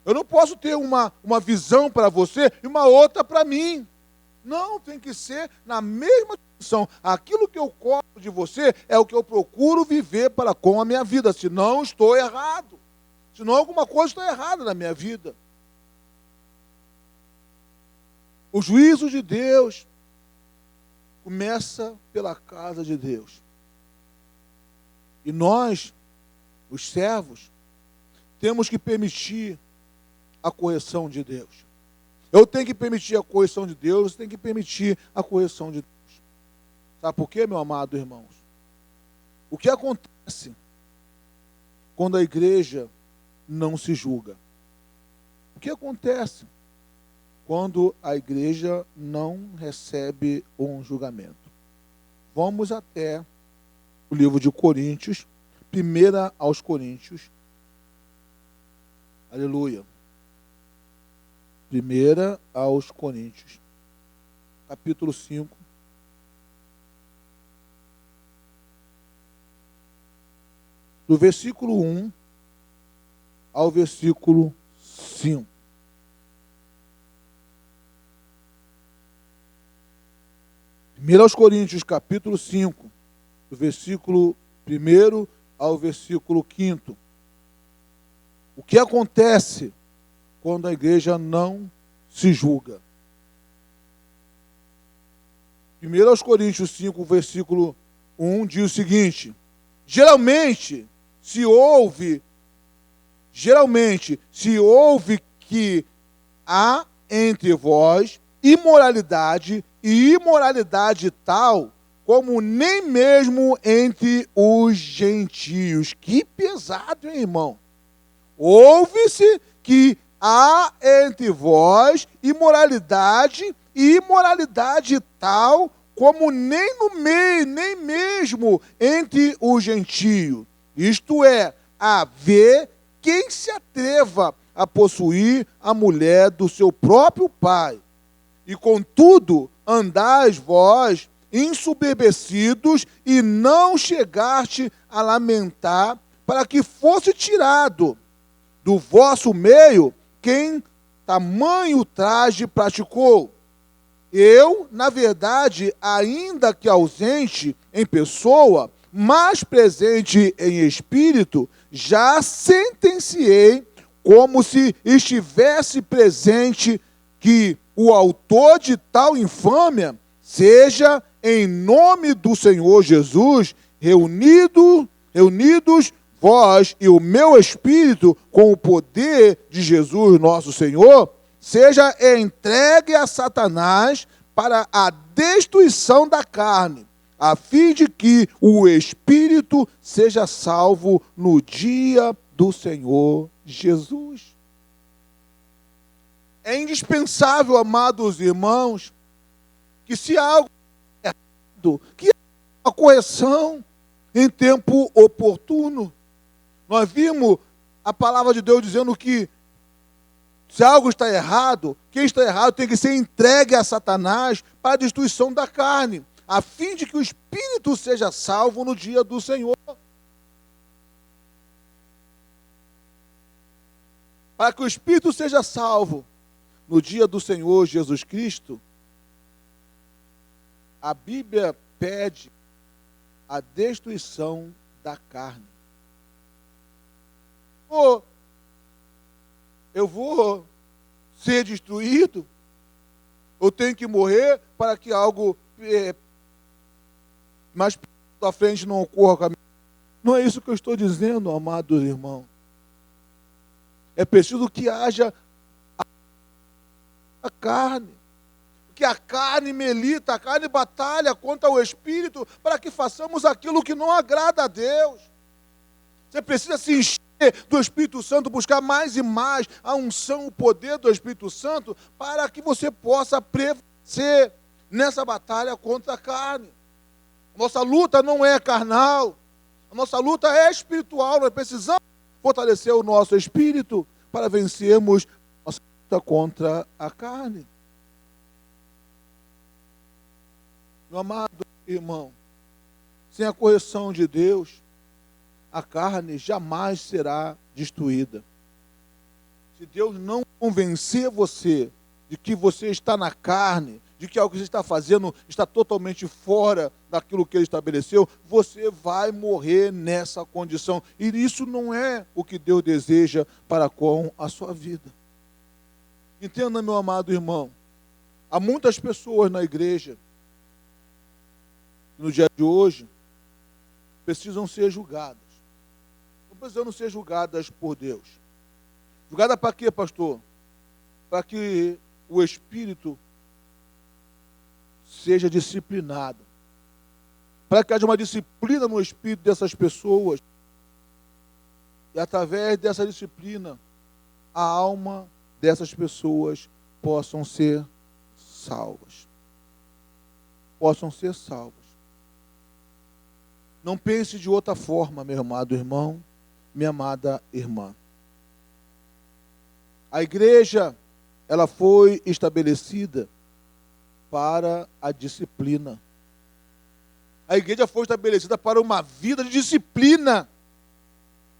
Eu não posso ter uma visão para você e uma outra para mim. Não, tem que ser na mesma direção. Aquilo que eu cobro de você é o que eu procuro viver para com a minha vida. Senão estou errado. Senão alguma coisa está errada na minha vida. O juízo de Deus começa pela casa de Deus. E nós, os servos, temos que permitir a correção de Deus. Eu tenho que permitir a correção de Deus, você tem que permitir a correção de Deus. Sabe por quê, meu amado irmãos? O que acontece quando a igreja não se julga? O que acontece quando a igreja não recebe um julgamento? Vamos até o livro de Coríntios, 1 aos Coríntios. Aleluia. 1 aos Coríntios, capítulo 5. Do versículo 1 ao versículo 5. Primeiro aos Coríntios, capítulo 5, do versículo 1 ao versículo 5. O que acontece quando a igreja não se julga? 1 aos Coríntios 5, versículo 1, diz o seguinte: Geralmente se ouve que há entre vós imoralidade, e imoralidade tal como nem mesmo entre os gentios. Que pesado, hein, irmão? Ouve-se que há entre vós imoralidade, e imoralidade tal como nem no meio, nem mesmo entre os gentios. isto é, a ver quem se atreva a possuir a mulher do seu próprio pai. E contudo, andais vós ensoberbecidos e não chegaste a lamentar para que fosse tirado do vosso meio quem tamanho traje praticou. Eu, na verdade, ainda que ausente em pessoa, mas presente em espírito, já sentenciei como se estivesse presente que o autor de tal infâmia seja, em nome do Senhor Jesus, reunidos vós e o meu espírito com o poder de Jesus nosso Senhor, seja entregue a Satanás para a destruição da carne, a fim de que o espírito seja salvo no dia do Senhor Jesus. É indispensável, amados irmãos, que se há algo errado, que há uma correção em tempo oportuno. Nós vimos a palavra de Deus dizendo que se algo está errado, quem está errado tem que ser entregue a Satanás para a destruição da carne, a fim de que o espírito seja salvo no dia do Senhor. Para que o espírito seja salvo no dia do Senhor Jesus Cristo, a Bíblia pede a destruição da carne. Eu vou ser destruído? Eu tenho que morrer para que algo mais à frente não ocorra comigo? Não é isso que eu estou dizendo, amados irmãos. É preciso que haja a carne. Porque a carne milita, a carne batalha contra o Espírito para que façamos aquilo que não agrada a Deus. Você precisa se encher do Espírito Santo, buscar mais e mais a unção, o poder do Espírito Santo, para que você possa prevalecer nessa batalha contra a carne. A nossa luta não é carnal, a nossa luta é espiritual. Nós precisamos fortalecer o nosso espírito para vencermos a nossa luta contra a carne. Meu amado irmão, sem a correção de Deus, a carne jamais será destruída. Se Deus não convencer você de que você está na carne, de que algo que você está fazendo está totalmente fora daquilo que Ele estabeleceu, você vai morrer nessa condição. E isso não é o que Deus deseja para com a sua vida. Entenda, meu amado irmão, há muitas pessoas na igreja, no dia de hoje, precisam ser julgadas. Não precisam ser julgadas por Deus. Julgada para quê, pastor? Para que o Espírito seja disciplinado. Para que haja uma disciplina no espírito dessas pessoas. E através dessa disciplina, a alma dessas pessoas possam ser salvas. Possam ser salvas. Não pense de outra forma, meu amado irmão, minha amada irmã. A igreja, ela foi estabelecida para a disciplina. A igreja foi estabelecida para uma vida de disciplina,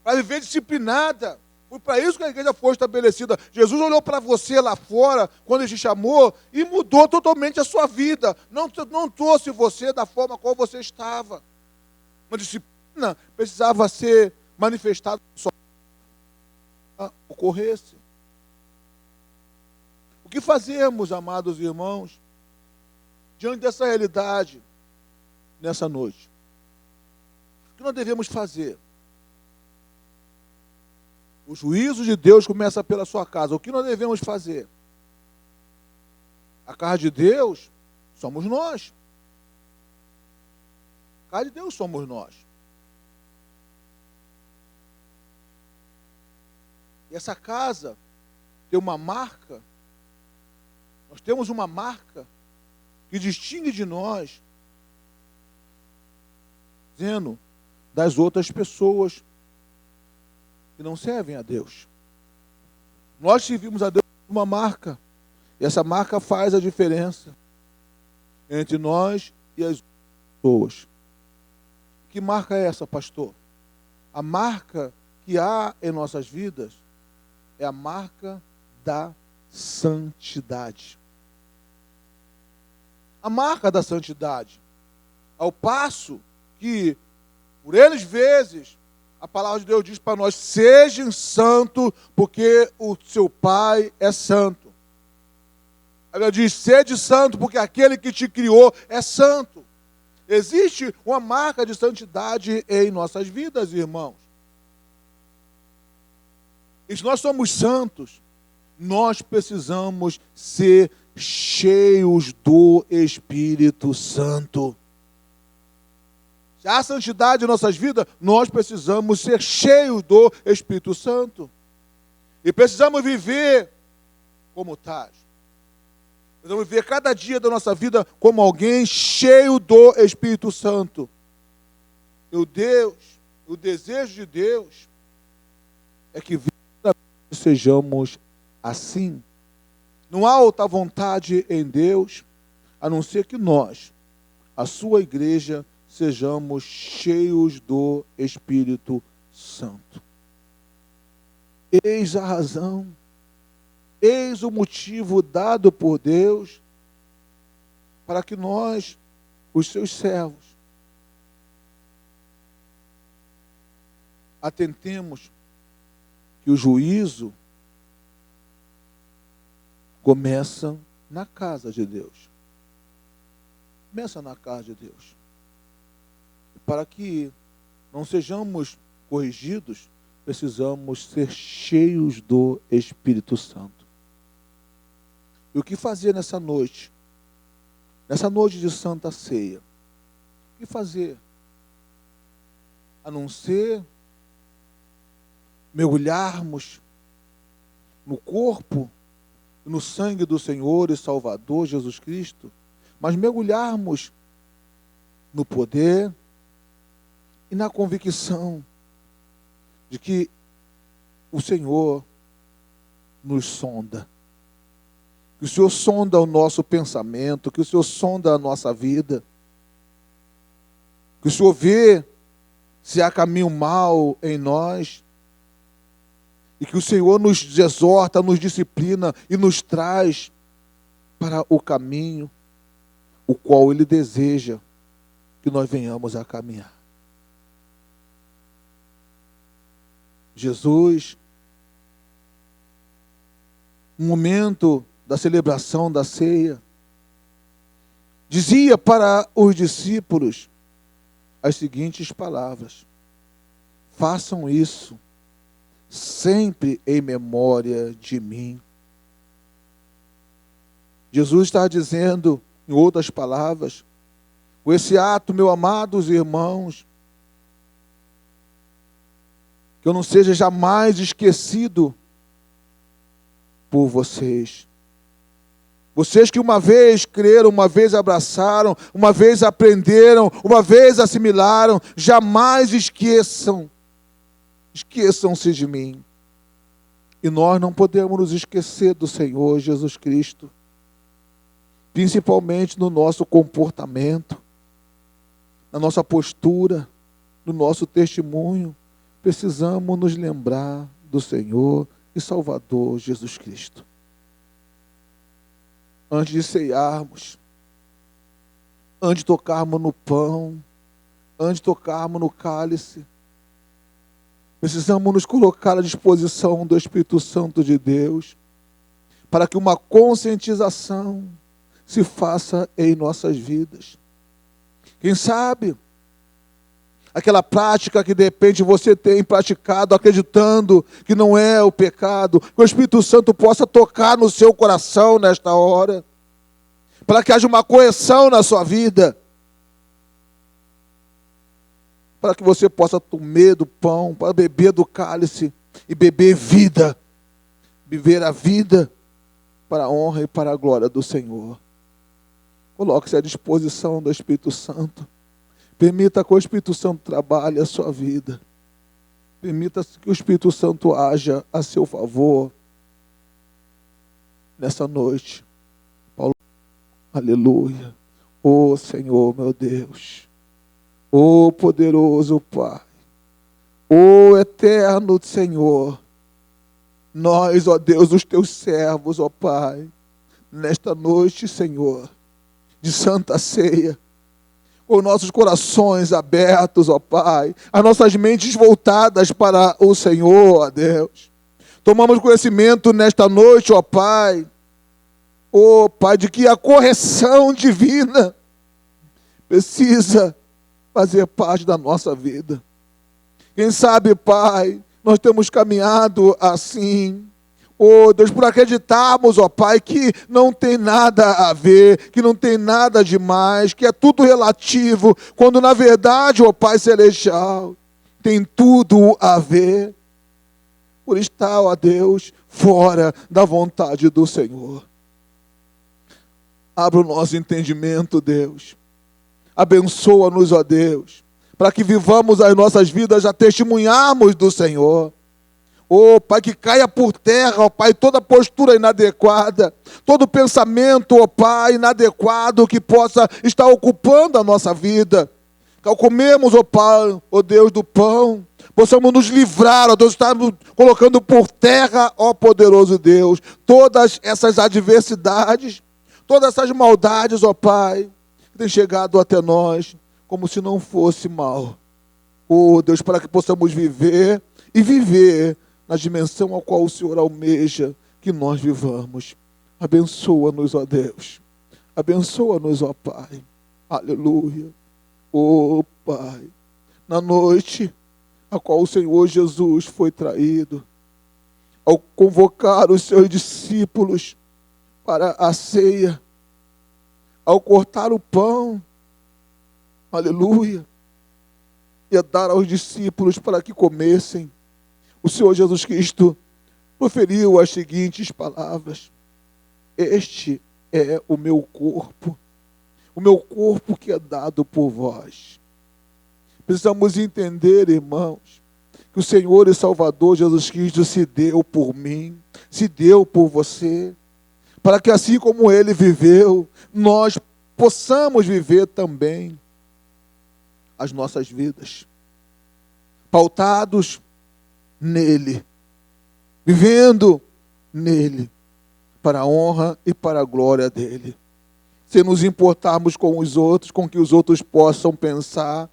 para viver disciplinada. Foi para isso que a igreja foi estabelecida. Jesus olhou para você lá fora, quando Ele te chamou, e mudou totalmente a sua vida. Não trouxe você da forma como você estava. Uma disciplina precisava ser manifestada só para ocorresse. O que fazemos, amados irmãos, diante dessa realidade, nessa noite? O que nós devemos fazer? O juízo de Deus começa pela sua casa. O que nós devemos fazer? A casa de Deus somos nós. A casa de Deus somos nós. E essa casa tem uma marca. Nós temos uma marca que distingue de nós, dizendo, das outras pessoas que não servem a Deus. Nós servimos a Deus com uma marca. E essa marca faz a diferença entre nós e as pessoas. Que marca é essa, pastor? A marca que há em nossas vidas é a marca da santidade. A marca da santidade. Ao passo que, por eles vezes, a palavra de Deus diz para nós: sejam santos, porque o seu Pai é santo. Ela diz: sede santo, porque aquele que te criou é santo. Existe uma marca de santidade em nossas vidas, irmãos. E se nós somos santos, nós precisamos ser cheios do Espírito Santo. Se há santidade em nossas vidas, nós precisamos ser cheios do Espírito Santo. E precisamos viver como tais. Precisamos viver cada dia da nossa vida como alguém cheio do Espírito Santo. E o desejo de Deus é que sejamos assim. Não há outra vontade em Deus, a não ser que nós, a sua igreja, sejamos cheios do Espírito Santo. Eis a razão, eis o motivo dado por Deus para que nós, os seus servos, atentemos que o juízo começa na casa de Deus. Começa na casa de Deus. Para que não sejamos corrigidos, precisamos ser cheios do Espírito Santo. E o que fazer nessa noite? Nessa noite de Santa Ceia? O que fazer? A não ser mergulharmos no corpo e no sangue do Senhor e Salvador Jesus Cristo, mas mergulharmos no poder e na convicção de que o Senhor nos sonda. Que o Senhor sonda o nosso pensamento, que o Senhor sonda a nossa vida. Que o Senhor vê se há caminho mau em nós. E que o Senhor nos exorta, nos disciplina e nos traz para o caminho o qual Ele deseja que nós venhamos a caminhar. Jesus, no momento da celebração da ceia, dizia para os discípulos as seguintes palavras: façam isso sempre em memória de mim. Jesus está dizendo, em outras palavras, com esse ato, meus amados irmãos, que eu não seja jamais esquecido por vocês. Vocês que uma vez creram, uma vez abraçaram, uma vez aprenderam, uma vez assimilaram, jamais esqueçam. Esqueçam-se de mim. E nós não podemos nos esquecer do Senhor Jesus Cristo. Principalmente no nosso comportamento, na nossa postura, no nosso testemunho. Precisamos nos lembrar do Senhor e Salvador Jesus Cristo. Antes de ceiarmos, antes de tocarmos no pão, antes de tocarmos no cálice, precisamos nos colocar à disposição do Espírito Santo de Deus, para que uma conscientização se faça em nossas vidas. Quem sabe, aquela prática que de repente você tem praticado, acreditando que não é o pecado, que o Espírito Santo possa tocar no seu coração nesta hora, para que haja uma correção na sua vida, para que você possa comer do pão, para beber do cálice e beber vida, viver a vida para a honra e para a glória do Senhor. Coloque-se à disposição do Espírito Santo. Permita que o Espírito Santo trabalhe a sua vida. Permita que o Espírito Santo haja a seu favor nessa noite. Paulo, aleluia. Ó Senhor, meu Deus. Ó poderoso Pai. Ó eterno Senhor. Nós, ó Deus, os teus servos, ó Pai, nesta noite, Senhor, de Santa Ceia, com nossos corações abertos, ó Pai, as nossas mentes voltadas para o Senhor, ó Deus. Tomamos conhecimento nesta noite, ó Pai, de que a correção divina precisa fazer parte da nossa vida. Quem sabe, Pai, nós temos caminhado assim, Deus, por acreditarmos, ó Pai, que não tem nada a ver, que não tem nada demais, que é tudo relativo, quando na verdade, ó Pai Celestial, tem tudo a ver, por estar, ó Deus, fora da vontade do Senhor. Abra o nosso entendimento, Deus. Abençoa-nos, ó Deus, para que vivamos as nossas vidas a testemunharmos do Senhor. Pai, que caia por terra, ó Pai, toda postura inadequada, todo pensamento, ó Pai, inadequado que possa estar ocupando a nossa vida. Que ao comermos, ó Pai, ó Deus do pão, possamos nos livrar, ó Deus, estamos colocando por terra, ó poderoso Deus, todas essas adversidades, todas essas maldades, ó Pai, que têm chegado até nós, como se não fosse mal. Deus, para que possamos viver e viver na dimensão ao qual o Senhor almeja que nós vivamos. Abençoa-nos, ó Deus. Abençoa-nos, ó Pai. Aleluia. Pai, na noite a qual o Senhor Jesus foi traído, ao convocar os seus discípulos para a ceia, ao cortar o pão, aleluia, e a dar aos discípulos para que comessem, o Senhor Jesus Cristo proferiu as seguintes palavras: este é o meu corpo que é dado por vós. Precisamos entender, irmãos, que o Senhor e Salvador Jesus Cristo se deu por mim, se deu por você, para que assim como Ele viveu, nós possamos viver também as nossas vidas, pautados nele, vivendo nele, para a honra e para a glória dele. Sem nos importarmos com os outros, com o que os outros possam pensar,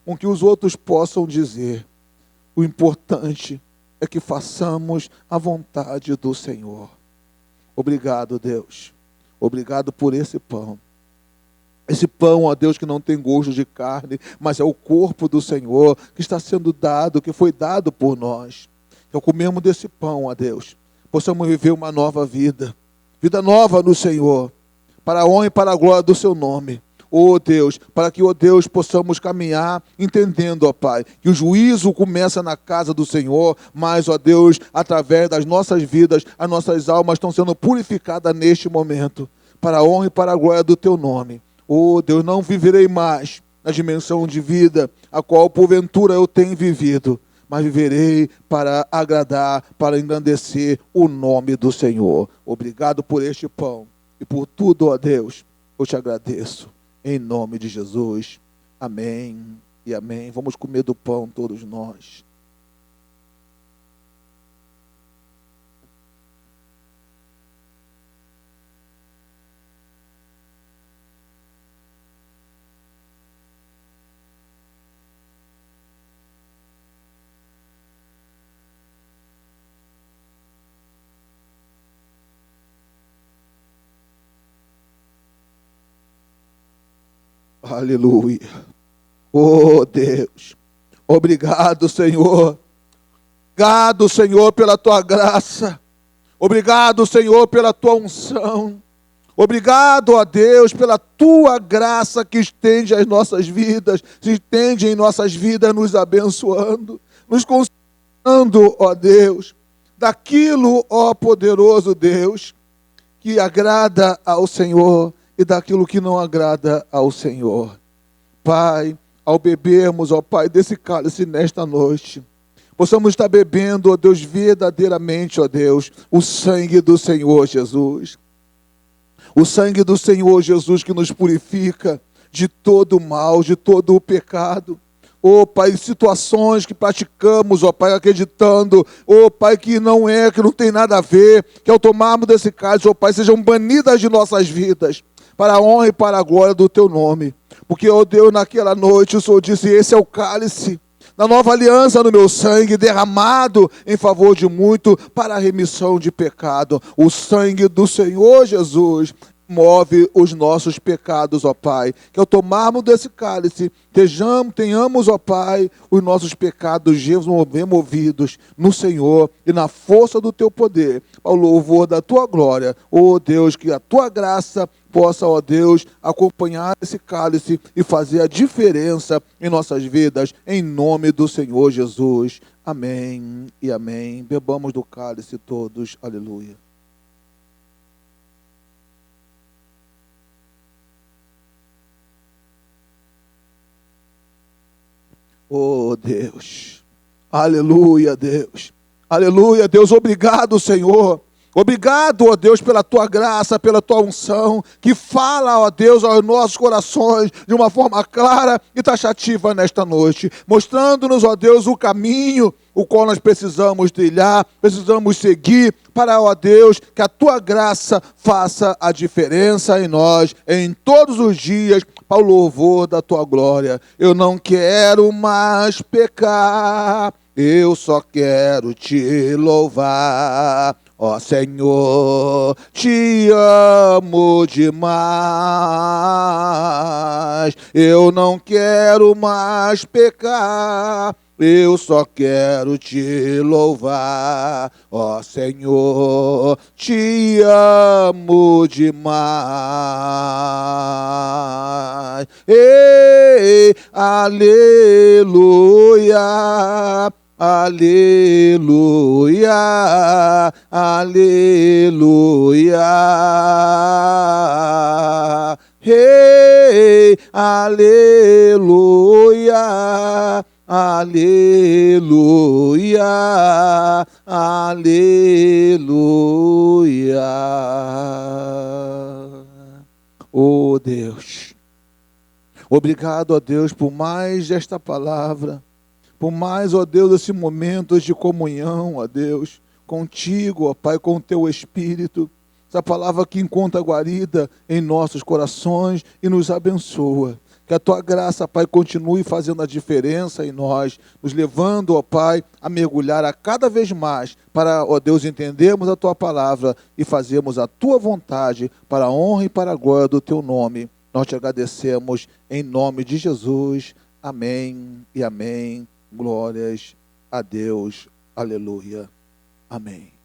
com o que os outros possam dizer. O importante é que façamos a vontade do Senhor. Obrigado, Deus. Obrigado por esse pão. Esse pão, ó Deus, que não tem gosto de carne, mas é o corpo do Senhor que está sendo dado, que foi dado por nós. Ao comermos desse pão, ó Deus, possamos viver uma nova vida, vida nova no Senhor, para a honra e para a glória do seu nome. Ó Deus, para que, ó Deus, possamos caminhar entendendo, ó Pai, que o juízo começa na casa do Senhor, mas, ó Deus, através das nossas vidas, as nossas almas estão sendo purificadas neste momento, para a honra e para a glória do teu nome. Deus, não viverei mais na dimensão de vida a qual porventura eu tenho vivido, mas viverei para agradar, para engrandecer o nome do Senhor. Obrigado por este pão e por tudo, ó Deus, eu te agradeço. Em nome de Jesus. Amém e amém. Vamos comer do pão todos nós. Aleluia. Deus. Obrigado, Senhor. Obrigado, Senhor, pela tua graça. Obrigado, Senhor, pela tua unção. Obrigado, ó Deus, pela tua graça que estende as nossas vidas, se estende em nossas vidas, nos abençoando, nos consolando, ó Deus, daquilo, ó poderoso Deus, que agrada ao Senhor e daquilo que não agrada ao Senhor. Pai, ao bebermos, ó Pai, desse cálice nesta noite, possamos estar bebendo, ó Deus, verdadeiramente, ó Deus, o sangue do Senhor Jesus. O sangue do Senhor Jesus que nos purifica de todo o mal, de todo o pecado. Ó Pai, situações que praticamos, ó Pai, acreditando, ó Pai, que não tem nada a ver, que ao tomarmos desse cálice, ó Pai, sejam banidas de nossas vidas, para a honra e para a glória do Teu nome. Porque, ó Deus, naquela noite o Senhor disse, esse é o cálice da nova aliança no meu sangue, derramado em favor de muito, para a remissão de pecado. O sangue do Senhor Jesus move os nossos pecados, ó Pai. Que ao tomarmos desse cálice, tenhamos, ó Pai, os nossos pecados removidos no Senhor e na força do Teu poder, ao louvor da Tua glória. Ó Deus, que a Tua graça possa, ó Deus, acompanhar esse cálice e fazer a diferença em nossas vidas, em nome do Senhor Jesus. Amém e amém. Bebamos do cálice todos. Aleluia. Oh Deus, aleluia Deus, aleluia Deus, obrigado Senhor, obrigado ó Deus pela Tua graça, pela Tua unção, que fala ó Deus aos nossos corações de uma forma clara e taxativa nesta noite, mostrando-nos ó Deus o caminho, o qual nós precisamos trilhar, precisamos seguir, para, ó Deus, que a Tua graça faça a diferença em nós, em todos os dias, para o louvor da Tua glória. Eu não quero mais pecar, eu só quero Te louvar. Ó Senhor, Te amo demais, eu não quero mais pecar, eu só quero Te louvar. Ó Senhor, Te amo demais. Ei, aleluia. Aleluia, aleluia, hey, aleluia, aleluia, aleluia. Oh Deus, obrigado a Deus por mais esta palavra, por mais, ó Deus, esse momento de comunhão, ó Deus, contigo, ó Pai, com o Teu Espírito, essa palavra que encontra guarida em nossos corações e nos abençoa. Que a Tua graça, Pai, continue fazendo a diferença em nós, nos levando, ó Pai, a mergulhar a cada vez mais para, ó Deus, entendermos a Tua palavra e fazermos a Tua vontade para a honra e para a glória do Teu nome. Nós Te agradecemos em nome de Jesus. Amém e amém. Glórias a Deus. Aleluia. Amém.